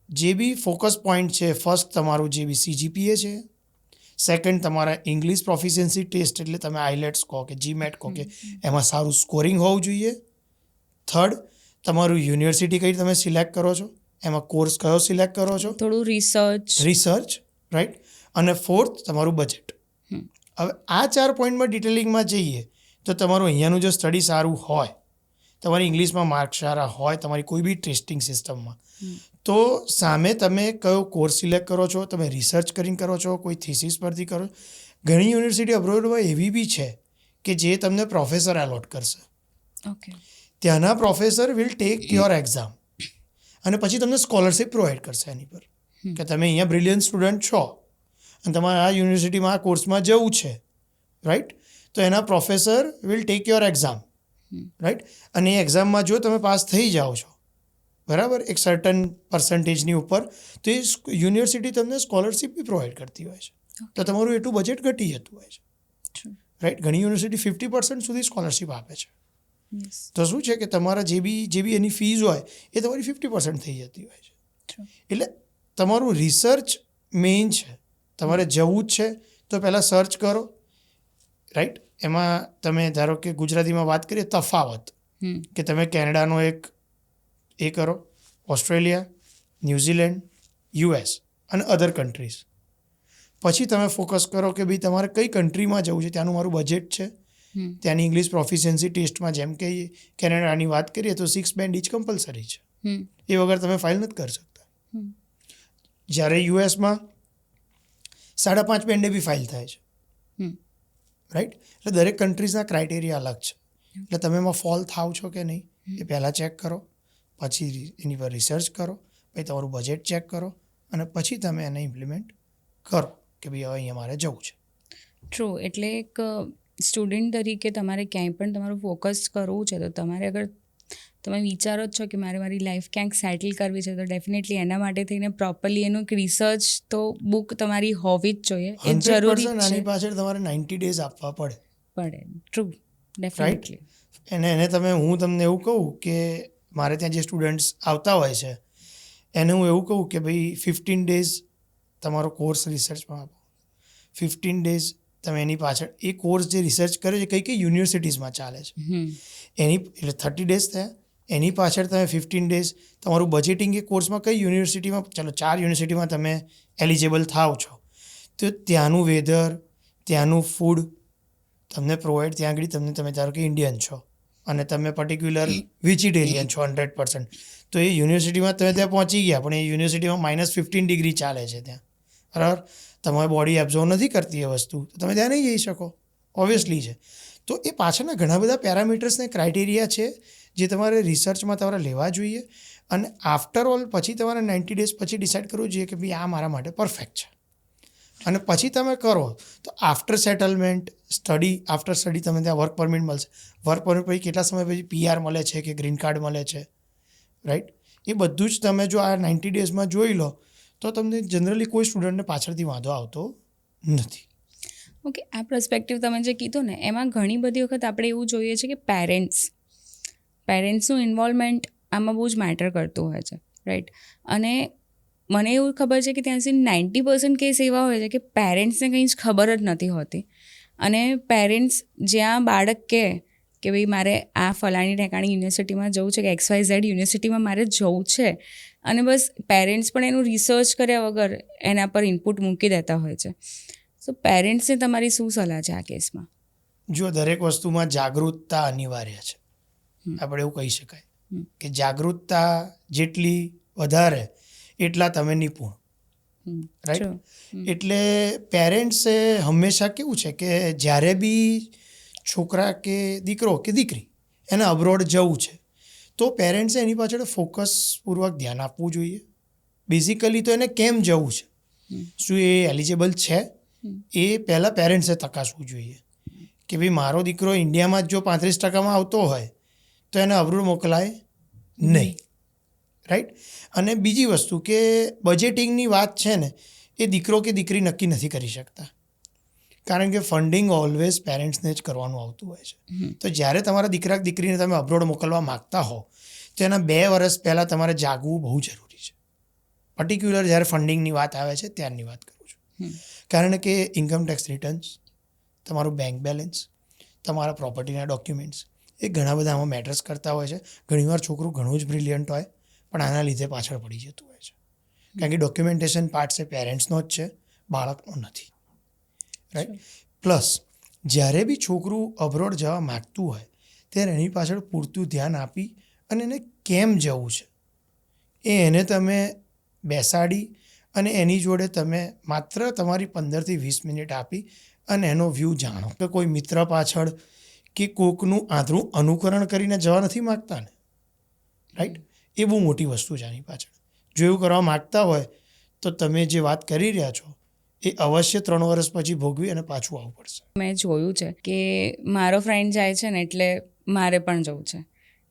જે બી ફોકસ પોઈન્ટ છે, ફર્સ્ટ તમારું જે બી CGPA છે, સેકન્ડ તમારા ઇંગ્લિશ પ્રોફિશિયન્સી ટેસ્ટ એટલે તમે IELTS કહો કે GMAT કહો કે એમાં સારું સ્કોરિંગ હોવું જોઈએ. થર્ડ તમારું યુનિવર્સિટી કઈ તમે સિલેક્ટ કરો છો, એમાં કોર્સ કયો સિલેક્ટ કરો છો, થોડું રિસર્ચ, રાઈટ? અને ફોર્થ તમારું બજેટ. હવે આ 4 પોઈન્ટમાં ડિટેલિંગમાં જઈએ તો તમારું અહીંયાનું જો સ્ટડી સારું હોય, તમારી ઇંગ્લિશમાં માર્ક સારા હોય, તમારી કોઈ બી ટેસ્ટિંગ સિસ્ટમમાં, તો સામે તમે કયો કોર્સ સિલેક્ટ કરો છો, તમે રિસર્ચ કરીને કરો છો, કોઈ થીસીસ પરથી કરો. ઘણી યુનિવર્સિટી અબ્રોડમાં એવી બી છે કે જે તમને પ્રોફેસર એલોટ કરશે. ઓકે. ત્યાંના professor will take your exam અને પછી તમને સ્કોલરશિપ પ્રોવાઈડ કરશે એની પર કે તમે અહીંયા બ્રિલિયન્ટ સ્ટુડન્ટ છો અને તમારે આ યુનિવર્સિટીમાં આ કોર્સમાં જવું છે, રાઈટ? તો એના professor will take your exam, right? અને એ એક્ઝામમાં જો તમે પાસ થઈ જાઓ છો, બરાબર, એક સર્ટન પર્સન્ટેજની ઉપર, તો એ યુનિવર્સિટી તમને સ્કોલરશિપ બી પ્રોવાઈડ કરતી હોય છે. તો તમારું એટલું બજેટ ઘટી જતું હોય છે, રાઈટ? ઘણી યુનિવર્સિટી 50% સુધી સ્કોલરશિપ આપે છે. તો શું છે કે તમારા જે બી એની ફીઝ હોય એ તમારી 50% થઈ જતી હોય છે. એટલે તમારું રિસર્ચ મેઇન છે. તમારે જવું જ છે તો પહેલાં સર્ચ કરો, રાઈટ? એમાં તમે ધારો કે ગુજરાતીમાં વાત કરીએ તફાવત, કે તમે કેનેડાનો એક એ કરો, ઓસ્ટ્રેલિયા, ન્યૂઝીલેન્ડ, US અને અધર કન્ટ્રીઝ. પછી તમે ફોકસ કરો કે ભાઈ તમારે કઈ કન્ટ્રીમાં જવું છે, ત્યાંનું મારું બજેટ છે, ત્યાંની ઇંગ્લિશ પ્રોફિશિયન્સી ટેસ્ટમાં જેમ કે કેનેડાની વાત કરીએ તો 6 બેન્ડ ઇચ કમ્પલસરી છે, એ વગર તમે ફાઇલ નથી કરી શકતા. જ્યારે યુએસમાં 5.5 બેન્ડે બી ફાઇલ થાય છે, રાઈટ? એટલે દરેક કન્ટ્રીઝના ક્રાઇટેરિયા અલગ છે. એટલે તમે એમાં ફોલ થાવ છો કે નહીં એ પહેલાં ચેક કરો, પછી એની પર રિસર્ચ કરો, પછી તમારું બજેટ ચેક કરો અને પછી તમે એને ઇમ્પ્લિમેન્ટ કરો કે ભાઈ હવે અહીંયા મારે જવું છે. ટ્રુ. એટલે એક સ્ટુડન્ટ તરીકે તમારે ક્યાંય પણ તમારું ફોકસ કરવું છે તો તમારે અગર તમે વિચારો જ છો કે મારે મારી લાઈફ ક્યાંક સેટલ કરવી છે તો ડેફિનેટલી એના માટે થઈને પ્રોપરલી એનું રિસર્ચ તો બુક તમારી હોવી જ જોઈએ, એ જરૂરી છે. આની પાછળ તમારે 90 ડેઝ આપવા પડે. True, definitely. એને તમે હું તમને એવું કહું કે મારે ત્યાં જે સ્ટુડન્ટ્સ આવતા હોય છે એને હું એવું કહું કે ભાઈ 15 ડેઝ તમારો કોર્સ રિસર્ચમાં આપો, 15 ડેઝ તમે એની પાછળ એ કોર્સ જે રિસર્ચ કરે છે કઈ કઈ યુનિવર્સિટીઝમાં ચાલે છે એની એટલે 30 ડેઝ થયા, એની પાછળ તમે 15 ડેઝ તમારું બજેટિંગ એ કોર્સમાં કઈ યુનિવર્સિટીમાં, ચાલો 4 યુનિવર્સિટીમાં તમે એલિજિબલ થાવ છો, તો ત્યાંનું વેધર, ત્યાંનું ફૂડ તમને પ્રોવાઈડ, ત્યાં આગળ તમે ધારો કે ઇન્ડિયન છો અને તમે પર્ટિક્યુલર વેજીટેરિયન છો 100%, તો એ યુનિવર્સિટીમાં તમે ત્યાં પહોંચી ગયા પણ એ યુનિવર્સિટીમાં -15 ડિગ્રી ચાલે છે ત્યાં, બરાબર, તમારી બોડી એબ્ઝોર્વ નથી કરતી એ વસ્તુ, તો તમે ત્યાં નહીં જઈ શકો, ઓબ્વિયસલી છે. તો એ પાછળના ઘણા બધા પેરામીટર્સ ને ક્રાઇટેરિયા છે જે તમારે રિસર્ચમાં તમારે લેવા જોઈએ અને આફ્ટર ઓલ પછી તમારે 90 ડેઝ પછી ડિસાઇડ કરવું જોઈએ કે ભાઈ આ મારા માટે પરફેક્ટ છે અને પછી તમે કરો તો આફ્ટર સેટલમેન્ટ આફ્ટર સ્ટડી તમે ત્યાં વર્ક પરમિટ મળશે, વર્ક પરમિટ પછી કેટલા સમય પછી PR મળે છે કે ગ્રીન કાર્ડ મળે છે, રાઈટ, એ બધું જ તમે જો આ 90 ડેઝમાં જોઈ લો તો તમને જનરલી કોઈ સ્ટુડન્ટને પાછળથી વાંધો આવતો નથી. ઓકે, આ પર્સપેક્ટિવ તમે જે કીધું ને એમાં ઘણી બધી વખત આપણે એવું જોઈએ છે કે પેરેન્ટ્સનું ઇન્વોલ્વમેન્ટ આમાં બહુ જ મેટર કરતું હોય છે, રાઈટ. અને મને એવું ખબર છે કે ત્યાં સુધી 90% કેસ એવા હોય છે કે પેરેન્ટ્સને કંઈ જ ખબર જ નથી હોતી અને પેરેન્ટ્સ જ્યાં બાળક કે ભાઈ મારે આ ફલાણી ઠેકાણી યુનિવર્સિટીમાં જવું છે કે XYZ યુનિવર્સિટીમાં મારે જવું છે અને બસ પેરેન્ટ્સ પણ એનું રિસર્ચ કર્યા વગર એના પર ઇનપુટ મૂકી દેતા હોય છે. સો પેરેન્ટ્સને તમારી શું સલાહ છે આ કેસમાં? જો દરેક વસ્તુમાં જાગૃતતા અનિવાર્ય છે, આપણે એવું કહી શકાય કે જાગૃતતા જેટલી વધારે એટલા તમે નિપુણ, રાઈટ. એટલે પેરેન્ટ્સે હંમેશા કેવું છે કે જ્યારે બી છોકરા કે દીકરો કે દીકરી એને અબ્રોડ જવું છે તો પેરેન્ટ્સે એની પાછળ ફોકસપૂર્વક ધ્યાન આપવું જોઈએ. બેઝિકલી તો એને કેમ જવું છે, શું એ એલિજિબલ છે, એ પહેલાં પેરેન્ટ્સે તપાસવું જોઈએ કે ભાઈ મારો દીકરો ઇન્ડિયામાં જ જો 35% આવતો હોય તો એને અબ્રોડ મોકલાય નહીં, રાઈટ. અને બીજી વસ્તુ કે બજેટિંગની વાત છે ને એ દીકરો કે દીકરી નક્કી નથી કરી શકતા, કારણ કે ફંડિંગ ઓલવેઝ પેરેન્ટ્સને જ કરવાનું આવતું હોય છે. તો જ્યારે તમારા દીકરા કે દીકરીને તમે અબ્રોડ મોકલવા માગતા હો તો એના 2 વર્ષ પહેલાં તમારે જાગવું બહુ જરૂરી છે. પર્ટિક્યુલર જ્યારે ફંડિંગની વાત આવે છે ત્યારની વાત કરું છું, કારણ કે ઇન્કમ ટેક્સ રિટર્ન્સ, તમારું બેંક બેલેન્સ, તમારા પ્રોપર્ટીના ડોક્યુમેન્ટ્સ એ ઘણા બધા આમાં મેટર્સ કરતા હોય છે. ઘણીવાર છોકરું ઘણું જ બ્રિલિયન્ટ હોય પણ આના લીધે પાછળ પડી જતું હોય છે, કારણ કે ડોક્યુમેન્ટેશન પાર્ટ છે પેરેન્ટ્સનો જ છે, બાળકનો નથી, રાઈટ. પ્લસ જ્યારે બી છોકરું અબ્રોડ જવા માગતું હોય ત્યારે એની પાછળ પૂરતું ધ્યાન આપી અને એને કેમ જવું છે એને તમે બેસાડી અને એની જોડે તમે માત્ર તમારી 15 થી 20 મિનિટ આપી અને એનો વ્યૂ જાણો. કે કોઈ મિત્ર પાછળ કે કોકનું આંધળું અનુકરણ કરીને જવા નથી માગતા ને, રાઈટ. એ બહુ મોટી વસ્તુ છે આની પાછળ. જો એવું કરવા માગતા હોય તો તમે જે વાત કરી રહ્યા છો એ અવશ્ય 3 વર્ષ પછી ભોગવી અને પાછું આવવું પડશે. મેં જોયું છે કે મારો ફ્રેન્ડ જાય છે ને એટલે મારે પણ જવું છે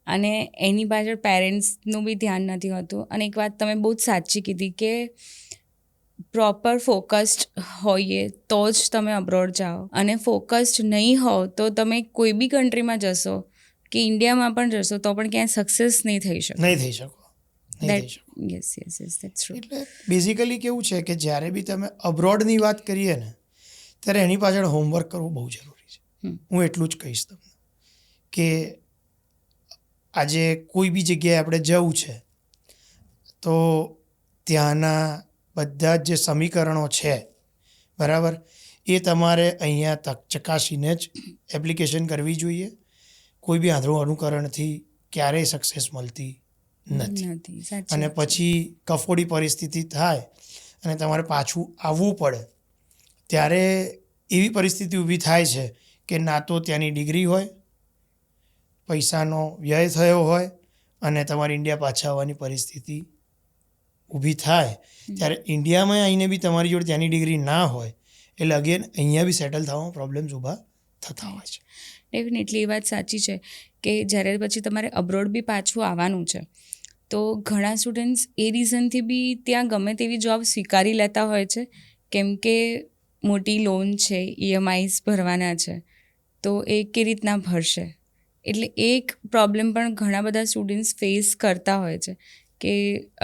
અને એની પાછળ પેરેન્ટ્સનું બી ધ્યાન નથી હોતું. અને એક વાત તમે બહુ જ સાચી કીધી કે પ્રોપર ફોકસ્ડ હોઈએ તો જ તમે અબ્રોડ જાઓ અને ફોકસ્ડ નહીં હોવ તો તમે કોઈ બી કન્ટ્રીમાં જશો કે ઇન્ડિયામાં પણ જશો તો પણ ક્યાંય સક્સેસ નહીં થઈ શકે. નહીં થઈ શકો. Yes that's true. એટલે બેઝિકલી કેવું છે કે જ્યારે બી તમે અબ્રોડની વાત કરીએ ને ત્યારે એની પાછળ હોમવર્ક કરવું બહુ જરૂરી છે. હું એટલું જ કહીશ તમને કે આજે કોઈ બી જગ્યાએ આપણે જવું છે તો ત્યાંના બધા જ જે સમીકરણો છે, બરાબર, એ તમારે અહીંયા તક ચકાસીને જ એપ્લિકેશન કરવી જોઈએ. કોઈ બી આંધળું અનુકરણથી ક્યારેય સક્સેસ મળતી નથી. અને પછી કફોડી પરિસ્થિતિ થાય અને તમારે પાછું આવવું પડે ત્યારે એવી પરિસ્થિતિ ઊભી થાય છે કે ના તો ત્યાંની ડિગ્રી હોય, પૈસાનો વ્યય થયો હોય અને તમારે ઇન્ડિયા પાછા આવવાની પરિસ્થિતિ ઊભી થાય ત્યારે ઇન્ડિયામાં આવીને બી તમારી જોડે ત્યાંની ડિગ્રી ના હોય એટલે અગેન અહીંયા બી સેટલ થવામાં પ્રોબ્લેમ્સ ઊભા થતા હોય છે. ડેફિનેટલી એ વાત સાચી છે કે જ્યારે પછી તમારે અબ્રોડ બી પાછું આવવાનું છે તો ઘણા સ્ટુડન્ટ્સ એ રીઝનથી બી ત્યાં ગમે તેવી જોબ સ્વીકારી લેતા હોય છે કેમ કે મોટી લોન છે, EMIs ભરવાના છે, તો એ કેવી રીતના ભરશે. એટલે એક પ્રોબ્લેમ પણ ઘણા બધા સ્ટુડન્ટ્સ ફેસ કરતા હોય છે કે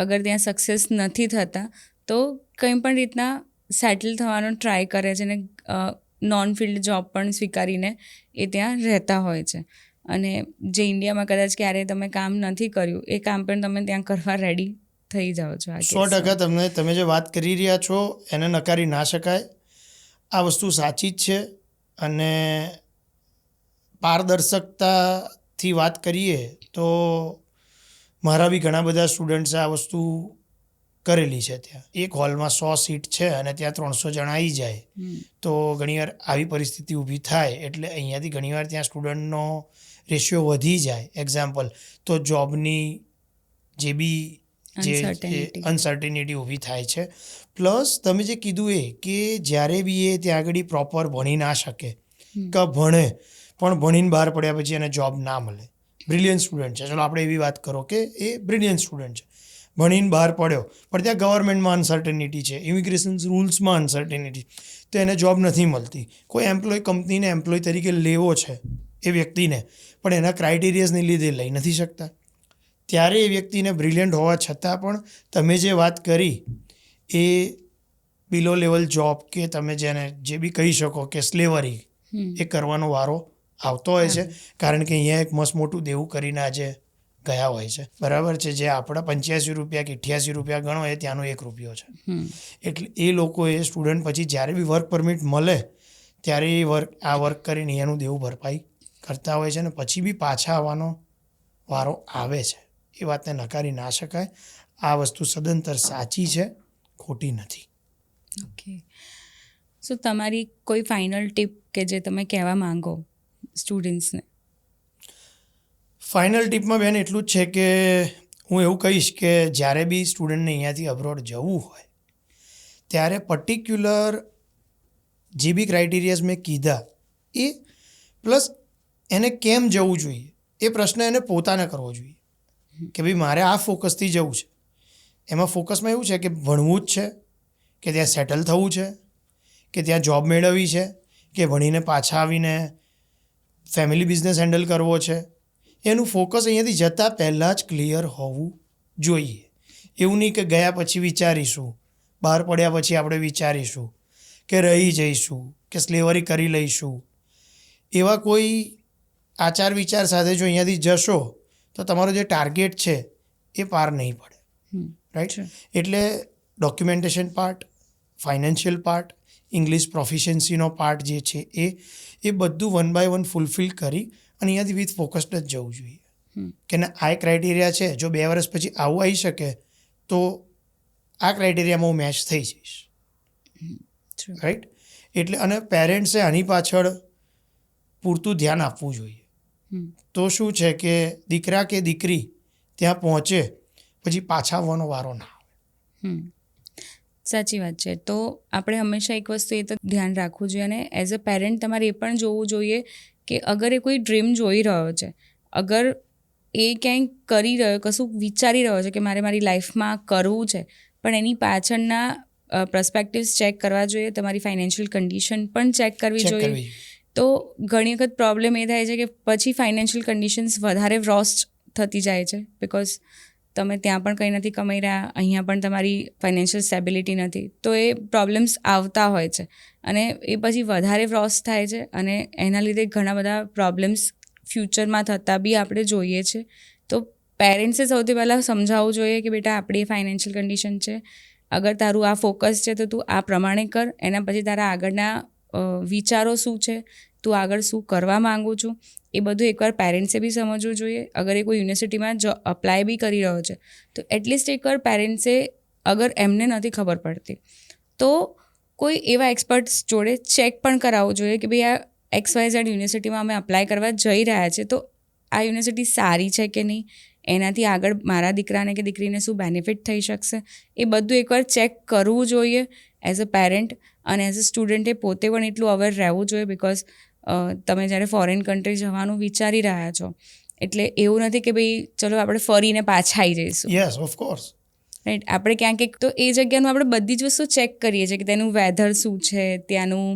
અગર ત્યાં સક્સેસ નથી થતા તો કંઈ પણ રીતના સેટલ થવાનો ટ્રાય કરે છે અને નોન ફિલ્ડ જોબ પણ સ્વીકારીને એ ત્યાં રહેતા હોય છે. અને જે ઇન્ડિયામાં કદાચ ક્યારેય તમે કામ નથી કર્યું એ કામ પણ તમે ત્યાં કરવા રેડી થઈ જાઓ છો. 100% તમે જે વાત કરી રહ્યા છો એને નકારી ના શકાય. આ વસ્તુ સાચી જ છે. અને પારદર્શકતાથી વાત કરીએ તો મારા બી ઘણા બધા સ્ટુડન્ટ્સે આ વસ્તુ કરેલી છે. ત્યાં એક હોલમાં 100 સીટ છે અને ત્યાં 300 જણા આવી જાય તો ઘણીવાર આવી પરિસ્થિતિ ઊભી થાય એટલે અહીંયાથી ઘણીવાર ત્યાં સ્ટુડન્ટનો રેશિયો વધી જાય. એક્ઝામ્પલ તો જોબની જે બી જે અનસર્ટિનિટી ઊભી થાય છે. પ્લસ તમે જે કીધું એ કે જ્યારે બી એ ત્યાં આગળ પ્રોપર ભણી ના શકે કે ભણે પણ ભણીને બહાર પડ્યા પછી એને જોબ ના મળે. બ્રિલિયન્ટ સ્ટુડન્ટ છે, ચલો આપણે એવી વાત કરો કે એ બ્રિલિયન્ટ સ્ટુડન્ટ છે, ભણીને બહાર પડ્યો પણ ત્યાં ગવર્મેન્ટમાં અનસર્ટેનિટી છે, ઇમિગ્રેશન રૂલ્સમાં અનસર્ટેનિટી, તો એને જોબ નથી મળતી. કોઈ એમ્પ્લોય કંપનીને એમ્પ્લોય તરીકે લેવો છે એ વ્યક્તિને પણ એના ક્રાઇટેરિયાઝને લીધે લઈ નથી શકતા. ત્યારે એ વ્યક્તિને બ્રિલિયન્ટ હોવા છતાં પણ તમે જે વાત કરી એ બિલો લેવલ જોબ કે તમે જેને જે બી કહી શકો કે સ્લેવરી એ કરવાનો વારો આવતો હોય છે. કારણ કે અહીંયા એક મસ્ત મોટું દેવું કરીને આજે ગયા હોય છે, બરાબર છે, જે આપણા 85 રૂપિયા કે 88 રૂપિયા ગણો એ ત્યાંનો 1 રૂપિયો છે. એટલે એ લોકોએ સ્ટુડન્ટ પછી જ્યારે બી વર્ક પરમિટ મળે ત્યારે એ વર્ક કરીને અહીંયાનું દેવું ભરપાઈ કરતા હોય છે અને પછી બી પાછા આવવાનો વારો આવે છે. એ વાતને નકારી ના શકાય. આ વસ્તુ સદંતર સાચી છે, ખોટી નથી. ઓકે, સો તમારી કોઈ ફાઇનલ ટિપ કે જે તમે કહેવા માંગો સ્ટુડન્ટ્સને? ફાઇનલ ટિપમાં બેન એટલું જ છે કે હું એવું કહીશ કે જ્યારે બી સ્ટુડન્ટને અહીંયાથી અબ્રોડ જવું હોય ત્યારે પર્ટિક્યુલર જે બી ક્રાઇટેરિયાઝ મેં કીધા એ પ્લસ એને કેમ જવું જોઈએ એ પ્રશ્ન એને પોતાને કરવો જોઈએ કે ભાઈ મારે આ ફોકસથી જવું છે. એમાં ફોકસમાં એવું છે કે ભણવું જ છે, કે ત્યાં સેટલ થવું છે, કે ત્યાં જોબ મેળવવી છે, કે ભણીને પાછા આવીને ફેમિલી બિઝનેસ હેન્ડલ કરવો છે. એનું ફોકસ અહીંયાથી જતાં પહેલાં જ ક્લિયર હોવું જોઈએ. એવું નહીં કે ગયા પછી વિચારીશું, બહાર પડ્યા પછી આપણે વિચારીશું, કે રહી જઈશું, કે સ્લેવરી કરી લઈશું. એવા કોઈ આચાર વિચાર સાથે જો અહીંયાથી જશો તો તમારો જે ટાર્ગેટ છે એ પાર નહીં પડે. રાઈટ? એટલે documentation part, financial part, English પ્રોફિશિયન્સીનો પાર્ટ જે છે એ બધું 1 by 1 ફૂલફિલ કરી અને અહીંયાથી વિથ ફોકસ્ડ જ જવું જોઈએ. કે ના આ ક્રાઇટેરિયા છે, જો 2 વર્ષ પછી આવું આવી શકે તો આ ક્રાઇટેરિયામાં હું મેચ થઈ જઈશ. રાઈટ? એટલે અને પેરેન્ટ્સે આની પાછળ પૂરતું ધ્યાન આપવું જોઈએ. તો શું છે કે દીકરા કે દીકરી ત્યાં પહોંચે પછી પાછા આવવાનો વારો ના આવે. સાચી વાત છે. તો આપણે હંમેશા એક વસ્તુ એ તો ધ્યાન રાખવું જોઈએ અને એઝ અ પેરેન્ટ તમારે એ પણ જોવું જોઈએ કે અગર એ કોઈ ડ્રીમ જોઈ રહ્યો છે, અગર એ ક્યાંય કરી રહ્યો, કશું વિચારી રહ્યો છે કે મારે મારી લાઈફમાં કરવું છે, પણ એની પાછળના પર્સપેક્ટિવ્સ ચેક કરવા જોઈએ, તમારી ફાઇનાન્શિયલ કન્ડિશન પણ ચેક કરવી જોઈએ. તો ઘણી વખત પ્રોબ્લેમ એ થાય છે કે પછી ફાઇનાન્શિયલ કન્ડિશન્સ વધારે વ્રોસ્ટ થતી જાય છે બિકોઝ તમે ત્યાં પણ કંઈ નથી કમાઈ રહ્યા, અહીંયા પણ તમારી ફાઇનાન્શિયલ સ્ટેબિલિટી નથી, તો એ પ્રોબ્લેમ્સ આવતા હોય છે અને એ પછી વધારે વ્રોસ્ટ થાય છે અને એના લીધે ઘણા બધા પ્રોબ્લેમ્સ ફ્યુચરમાં થતાં બી આપણે જોઈએ છે. તો પેરેન્ટ્સે સૌથી પહેલાં સમજાવવું જોઈએ કે બેટા આપણી ફાઇનાન્શિયલ કન્ડિશન છે, અગર તારું આ ફોકસ છે તો તું આ પ્રમાણે કર, એના પછી તારા આગળના વિચારો શું છે, તું આગળ શું કરવા માગું છું, એ બધું એકવાર પેરેન્ટ્સે બી સમજવું જોઈએ. અગર એ કોઈ યુનિવર્સિટીમાં અપ્લાય બી કરી રહ્યો છે તો એટલીસ્ટ એકવાર પેરેન્ટ્સે, અગર એમને નથી ખબર પડતી તો કોઈ એવા એક્સપર્ટ્સ જોડે ચેક પણ કરાવવું જોઈએ કે ભાઈ આ XYZ યુનિવર્સિટીમાં અમે અપ્લાય કરવા જઈ રહ્યા છે તો આ યુનિવર્સિટી સારી છે કે નહીં, એનાથી આગળ મારા દીકરાને કે દીકરીને શું બેનિફિટ થઈ શકશે, એ બધું એકવાર ચેક કરવું જોઈએ એઝ અ પેરેન્ટ. અને એઝ અ સ્ટુડન્ટે પોતે પણ એટલું અવેર રહેવું જોઈએ બિકોઝ તમે જ્યારે ફોરેન કન્ટ્રી જવાનું વિચારી રહ્યા છો એટલે એવું નથી કે ભાઈ ચલો આપણે ફરીને પાછા આવી જઈશું. Yes, of course. રાઈટ? આપણે ક્યાંક તો એ જગ્યાનું આપણે બધી જ વસ્તુ ચેક કરીએ છીએ કે તેનું વેધર શું છે, ત્યાંનું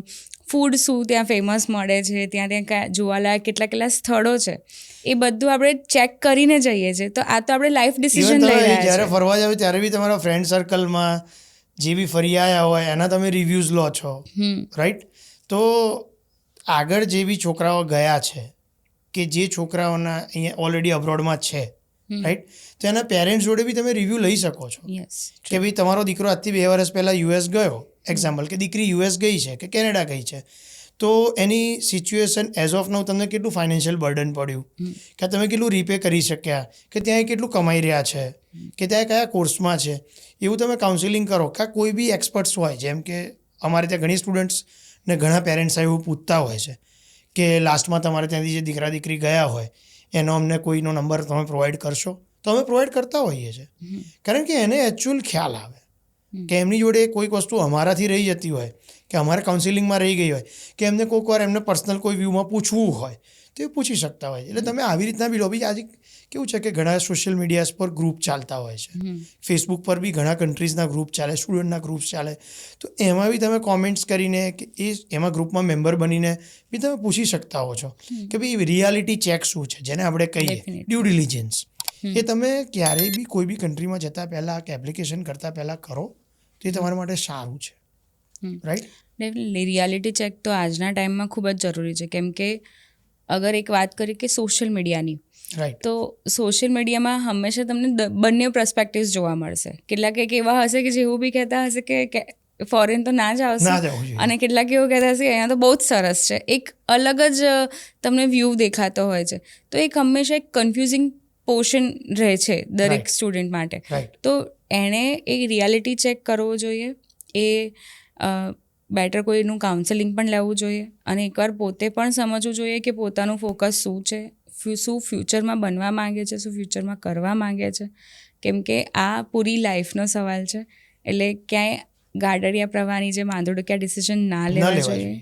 ફૂડ શું ત્યાં ફેમસ મળે છે, ત્યાં જોવાલાયક કેટલા સ્થળો છે, એ બધું આપણે ચેક કરીને જઈએ છીએ. તો આ તો આપણે લાઈફ ડિસિઝન લઈ રહ્યા જ્યારે છે. ફરવા જાવ ત્યારે બી તમારા ફ્રેન્ડ સર્કલમાં જે બી ફરી આવ્યા હોય એના તમે રિવ્યૂઝ લો છો, રાઈટ? તો આગળ જે બી છોકરાઓ ગયા છે કે જે છોકરાઓના અહીંયા ઓલરેડી અબ્રોડમાં છે, રાઈટ, તો એના પેરેન્ટ્સ જોડે બી તમે રિવ્યૂ લઈ શકો છો કે ભાઈ તમારો દીકરો આજથી 2 વર્ષ પહેલાં યુએસ ગયો, એક્ઝામ્પલ, કે દીકરી યુએસ ગઈ છે કે કેનેડા ગઈ છે, તો એની સિચ્યુએશન એઝ ઓફ નાઉ તમને કેટલું ફાઇનાન્શિયલ બર્ડન પડ્યું, કે તમે કેટલું રીપે કરી શક્યા, કે ત્યાં કેટલું કમાઈ રહ્યા છે, કે ત્યાં કયા કોર્સમાં છે, એવું તમે કાઉન્સિલિંગ કરો. કે કોઈ બી એક્સપર્ટ્સ હોય, જેમ કે અમારે ત્યાં ઘણી સ્ટુડન્ટ્સને ઘણા પેરેન્ટ્સ એવું પૂછતા હોય છે કે લાસ્ટમાં તમારે ત્યાંથી જે દીકરા દીકરી ગયા હોય એનો અમને કોઈનો નંબર તમે પ્રોવાઈડ કરશો, તો અમે પ્રોવાઈડ કરતા હોઈએ છીએ. કારણ કે એને એકચ્યુઅલ ખ્યાલ આવે કે એમની જોડે કોઈક વસ્તુ અમારાથી રહી જતી હોય, કે અમારે કાઉન્સિલિંગમાં રહી ગઈ હોય, કે એમને કોઈક વાર એમને પર્સનલ કોઈ વ્યૂમાં પૂછવું હોય તો એ પૂછી શકતા હોય. એટલે તમે આવી રીતના બી લો. બી આજે કેવું છે કે ઘણા સોશિયલ મીડિયાસ પર ગ્રુપ ચાલતા હોય છે, ફેસબુક પર બી ઘણા કન્ટ્રીઝના ગ્રુપ ચાલે, સ્ટુડન્ટના ગ્રુપ્સ ચાલે, તો એમાં બી તમે કોમેન્ટ્સ કરીને કે એમાં ગ્રુપમાં મેમ્બર બનીને બી તમે પૂછી શકતા હો છો કે ભાઈ રિયાલિટી ચેક શું છે, જેને આપણે કહીએ ડ્યુ ડિલિજન્સ. એ તમે ક્યારેય બી કોઈ બી કન્ટ્રીમાં જતાં પહેલાં કે એપ્લિકેશન કરતાં પહેલાં કરો તો એ તમારા માટે સારું છે, રાઈટ? ડેફિનેટલી રિયાલિટી ચેક તો આજના ટાઈમમાં ખૂબ જ જરૂરી છે. કેમ કે અગર એક વાત કરીએ કે સોશિયલ મીડિયાની, રાઈટ, તો સોશિયલ મીડિયામાં હંમેશા તમને બંને પર્સપેક્ટિવ્સ જોવા મળશે. કેટલાક એક એવા હશે કે જેવું બી કહેતા હશે કે ફોરેન તો ના જ આવશે, અને કેટલાક એવું કહેતા હશે કે અહીંયા તો બહુ જ સરસ છે. એક અલગ જ તમને વ્યૂ દેખાતો હોય છે. તો એક હંમેશા એક કન્ફ્યુઝિંગ પોર્શન રહે છે દરેક સ્ટુડન્ટ માટે. તો એણે એ રિયાલિટી ચેક કરવો જોઈએ, એ બેટર કોઈનું કાઉન્સેલિંગ પણ લેવું જોઈએ, અને એકવાર પોતે પણ સમજવું જોઈએ કે પોતાનું ફોકસ શું છે, શું ફ્યુચરમાં બનવા માંગે છે, શું ફ્યુચરમાં કરવા માંગે છે. કેમ કે આ પૂરી લાઈફનો સવાલ છે. એટલે ક્યાંય ગાડરિયા પ્રવાહની જે માંદોડક્યા ડિસિઝન ના લેવા જોઈએ,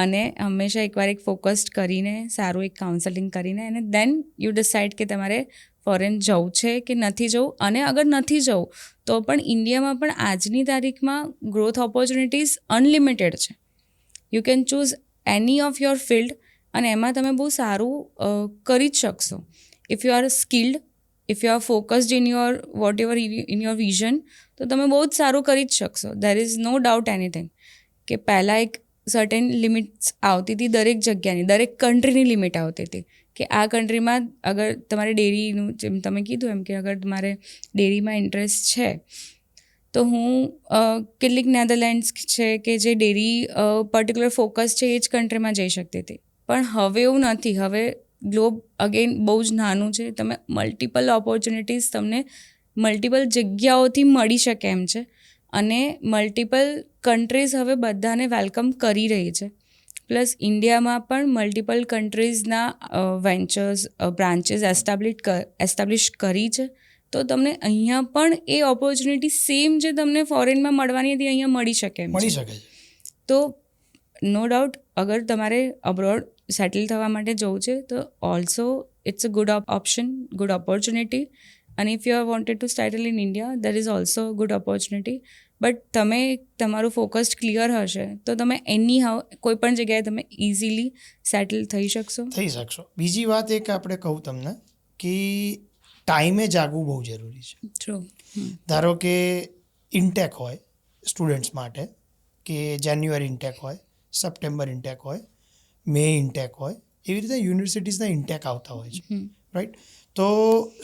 અને હંમેશા એકવાર એક ફોકસ્ડ કરીને સારું એક કાઉન્સેલિંગ કરીને અને દેન યુ ડિસાઇડ કે તમારે ફોરેન જવું છે કે નથી જવું. અને અગર નથી જવું તો પણ ઇન્ડિયામાં પણ આજની તારીખમાં ગ્રોથ ઓપોર્ચ્યુનિટીઝ અનલિમિટેડ છે. You can choose any of your field, અને એમાં તમે બહુ સારું કરી જ શકશો. If you are skilled, if you are focused in your whatever in your vision, તો તમે બહુ જ સારું કરી જ શકશો. There is no doubt anything. કે પહેલાં એક સર્ટેન લિમિટ્સ આવતી હતી દરેક જગ્યાની, દરેક કન્ટ્રીની લિમિટ આવતી હતી કે આ કન્ટ્રીમાં અગર તમારે ડેરીનું, જેમ તમે કીધું એમ, કે અગર તમારે ડેરીમાં ઇન્ટરેસ્ટ છે તો હું કેટલીક નેધરલેન્ડ્સ છે કે જે ડેરી પર્ટિક્યુલર ફોકસ છે એ જ કન્ટ્રીમાં જઈ શકતી હતી. પણ હવે એવું નથી. હવે ગ્લોબ અગેન બહુ જ નાનું છે. તમે મલ્ટિપલ ઓપોર્ચ્યુનિટીઝ તમને મલ્ટિપલ જગ્યાઓથી મળી શકે એમ છે, અને મલ્ટિપલ કન્ટ્રીઝ હવે બધાને વેલકમ કરી રહી છે. પ્લસ ઇન્ડિયામાં પણ મલ્ટિપલ કન્ટ્રીઝના વેન્ચર્સ, બ્રાન્ચીસ એસ્ટાબ્લિશ કરી છે. તો તમને અહીંયા પણ એ ઓપોર્ચ્યુનિટી સેમ જે તમને ફોરેનમાં મળવાની હતી અહીંયા મળી શકે એમ છે. તો નો ડાઉટ અગર તમારે અબ્રોડ સેટલ થવા માટે જવું છે તો also it's a good option, good opportunity. અને if you are wanted to settle in India, there is also good opportunity. But તમે તમારું ફોકસ ક્લિયર હશે તો તમે એની હાઉ કોઈ પણ જગ્યાએ તમે ઇઝીલી સેટલ થઈ શકશો. બીજી વાત એક આપણે કહું તમને કે ટાઈમે જાગવું બહુ જરૂરી છે. ટ્રુ. ધારો કે ઇન્ટેક હોય સ્ટુડન્ટ્સ માટે, કે જાન્યુઆરી ઇન્ટેક હોય, સપ્ટેમ્બર ઇન્ટેક હોય, મે ઇન્ટેક હોય, એવી રીતે યુનિવર્સિટીઝના ઇન્ટેક આવતા હોય છે, રાઈટ? તો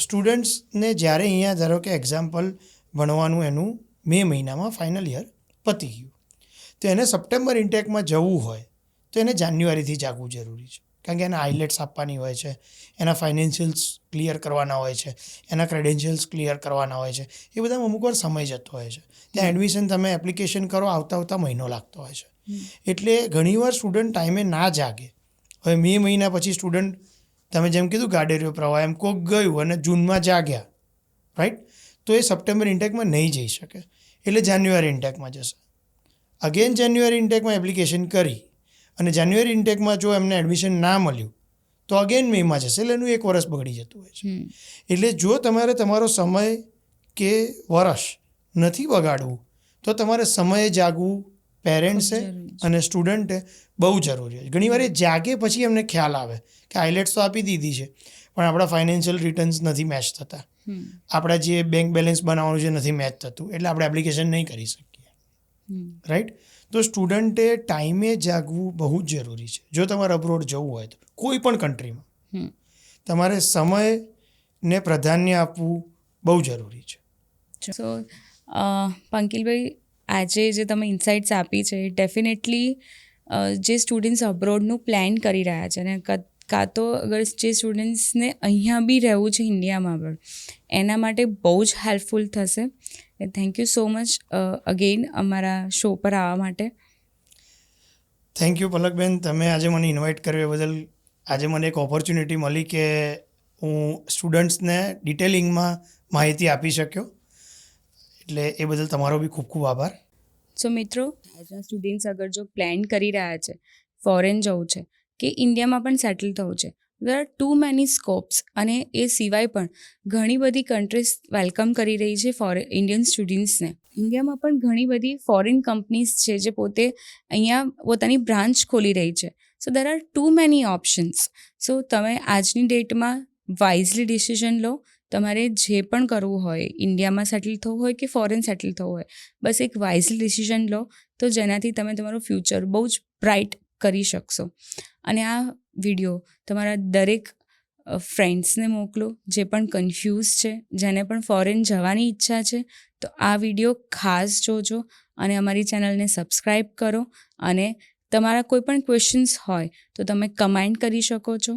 સ્ટુડન્ટ્સને જ્યારે અહીંયા ધારો કે એક્ઝામ્પલ ભણવાનું એનું મે મહિનામાં ફાઇનલ યર પતી ગયું, તો એને સપ્ટેમ્બર ઇન્ટેકમાં જવું હોય તો એને જાન્યુઆરીથી જાગવું જરૂરી છે. કારણ કે એના આઇલેટ્સ આપવાની હોય છે, એના ફાઇનાન્શિયલ્સ ક્લિયર કરવાના હોય છે, એના ક્રેડેન્શિયલ્સ ક્લિયર કરવાના હોય છે. એ બધામાં અમુક વાર સમય જતો હોય છે. ત્યાં એડમિશન તમે એપ્લિકેશન કરો આવતા મહિનો લાગતો હોય છે. એટલે ઘણીવાર સ્ટુડન્ટ ટાઈમે ના જાગે. હવે મે મહિના પછી સ્ટુડન્ટ, તમે જેમ કીધું ગાડેરિયો પ્રવાહ, એમ કોક ગયું અને જૂનમાં જાગ્યા, રાઈટ? તો એ સપ્ટેમ્બર ઇન્ટેકમાં નહીં જઈ શકે, એટલે જાન્યુઆરી ઇન્ટેકમાં જશે. અગેન જાન્યુઆરી ઇન્ટેકમાં એપ્લિકેશન કરી અને જાન્યુઆરી ઇન્ટેકમાં જો એમને એડમિશન ના મળ્યું તો અગેન મેમાં જશે, એટલે એનું 1 વર્ષ બગડી જતું હોય છે. એટલે જો તમારે તમારો સમય કે વર્ષ નથી બગાડવું તો તમારે સમયે જાગવું, પેરેન્ટ્સે જરૂરી છે. અને સ્ટુડન્ટે બહુ જરૂરી છે. ઘણીવાર એ જાગે પછી એમને ખ્યાલ આવે કે આઈલેટ્સ તો આપી દીધી છે પણ આપણા ફાઇનાન્શિયલ રિટર્ન્સ નથી મેચ થતા, હમ, આપણા જે બેંક બેલેન્સ બનાવવાનું છે નથી મેચ થતું, એટલે આપણે એપ્લિકેશન નહીં કરી શકીએ. હમ, રાઈટ? તો સ્ટુડન્ટે ટાઈમે જાગવું બહુ જ જરૂરી છે. જો તમારે અબ્રોડ જવું હોય તો કોઈ પણ કન્ટ્રીમાં હમ. તમારે સમયને પ્રાધાન્ય આપવું બહુ જરૂરી છે. સો પંકિલભાઈ, આજે જે તમે ઇન્સાઇટ્સ આપી છે ડેફિનેટલી જે સ્ટુડન્ટ્સ અબ્રોડનું પ્લાન કરી રહ્યા છે અને કાં તો અગર જે સ્ટુડન્ટ્સને અહીંયા બી રહેવું છે ઇન્ડિયામાં પણ, એના માટે બહુ જ હેલ્પફુલ થશે. Thank you so much again અમારા શો પર આવવા માટે. થેન્ક યુ પલકબેન, તમે આજે મને ઇન્વાઇટ કર્યો એ બદલ. આજે મને એક ઓપોર્ચ્યુનિટી મળી કે હું સ્ટુડન્ટ્સને ડિટેલિંગમાં માહિતી આપી શક્યો, એટલે એ બદલ તમારો બી ખૂબ ખૂબ આભાર. સો મિત્રો, આજના સ્ટુડન્ટ્સ અગર જો પ્લાન કરી રહ્યા છે ફોરેન જવું છે કે ઇન્ડિયામાં પણ સેટલ થવું છે, દેર આર ટુ મેની સ્કોપ્સ, અને એ સિવાય પણ ઘણી બધી કન્ટ્રીઝ વેલકમ કરી રહી છે ઇન્ડિયન સ્ટુડન્ટ્સને. ઇન્ડિયામાં પણ ઘણી બધી ફોરેન કંપનીઝ છે જે પોતે અહીંયા પોતાની બ્રાન્ચ ખોલી રહી છે. So there are too many options. So તમે આજની ડેટમાં વાઇઝલી ડિસિઝન લો. તમારે જે પણ કરવું હોય, ઇન્ડિયામાં સેટલ થવું હોય કે ફોરેન સેટલ થવું હોય, બસ એક વાઇઝલી ડિસિઝન લો, તો જેનાથી તમે તમારું ફ્યુચર બહુ જ બ્રાઇટ કરી શકશો. અને આ વિડીયો તમારા દરેક ફ્રેન્ડ્સને મોકલો જે પણ કન્ફ્યુઝ છે, જેને પણ ફોરેન જવાની ઈચ્છા છે. તો આ વિડીયો ખાસ જોજો અને અમારી ચેનલને સબસ્ક્રાઈબ કરો. અને તમારા કોઈ પણ ક્વેશ્ચન્સ હોય તો તમે કમેન્ટ કરી શકો છો.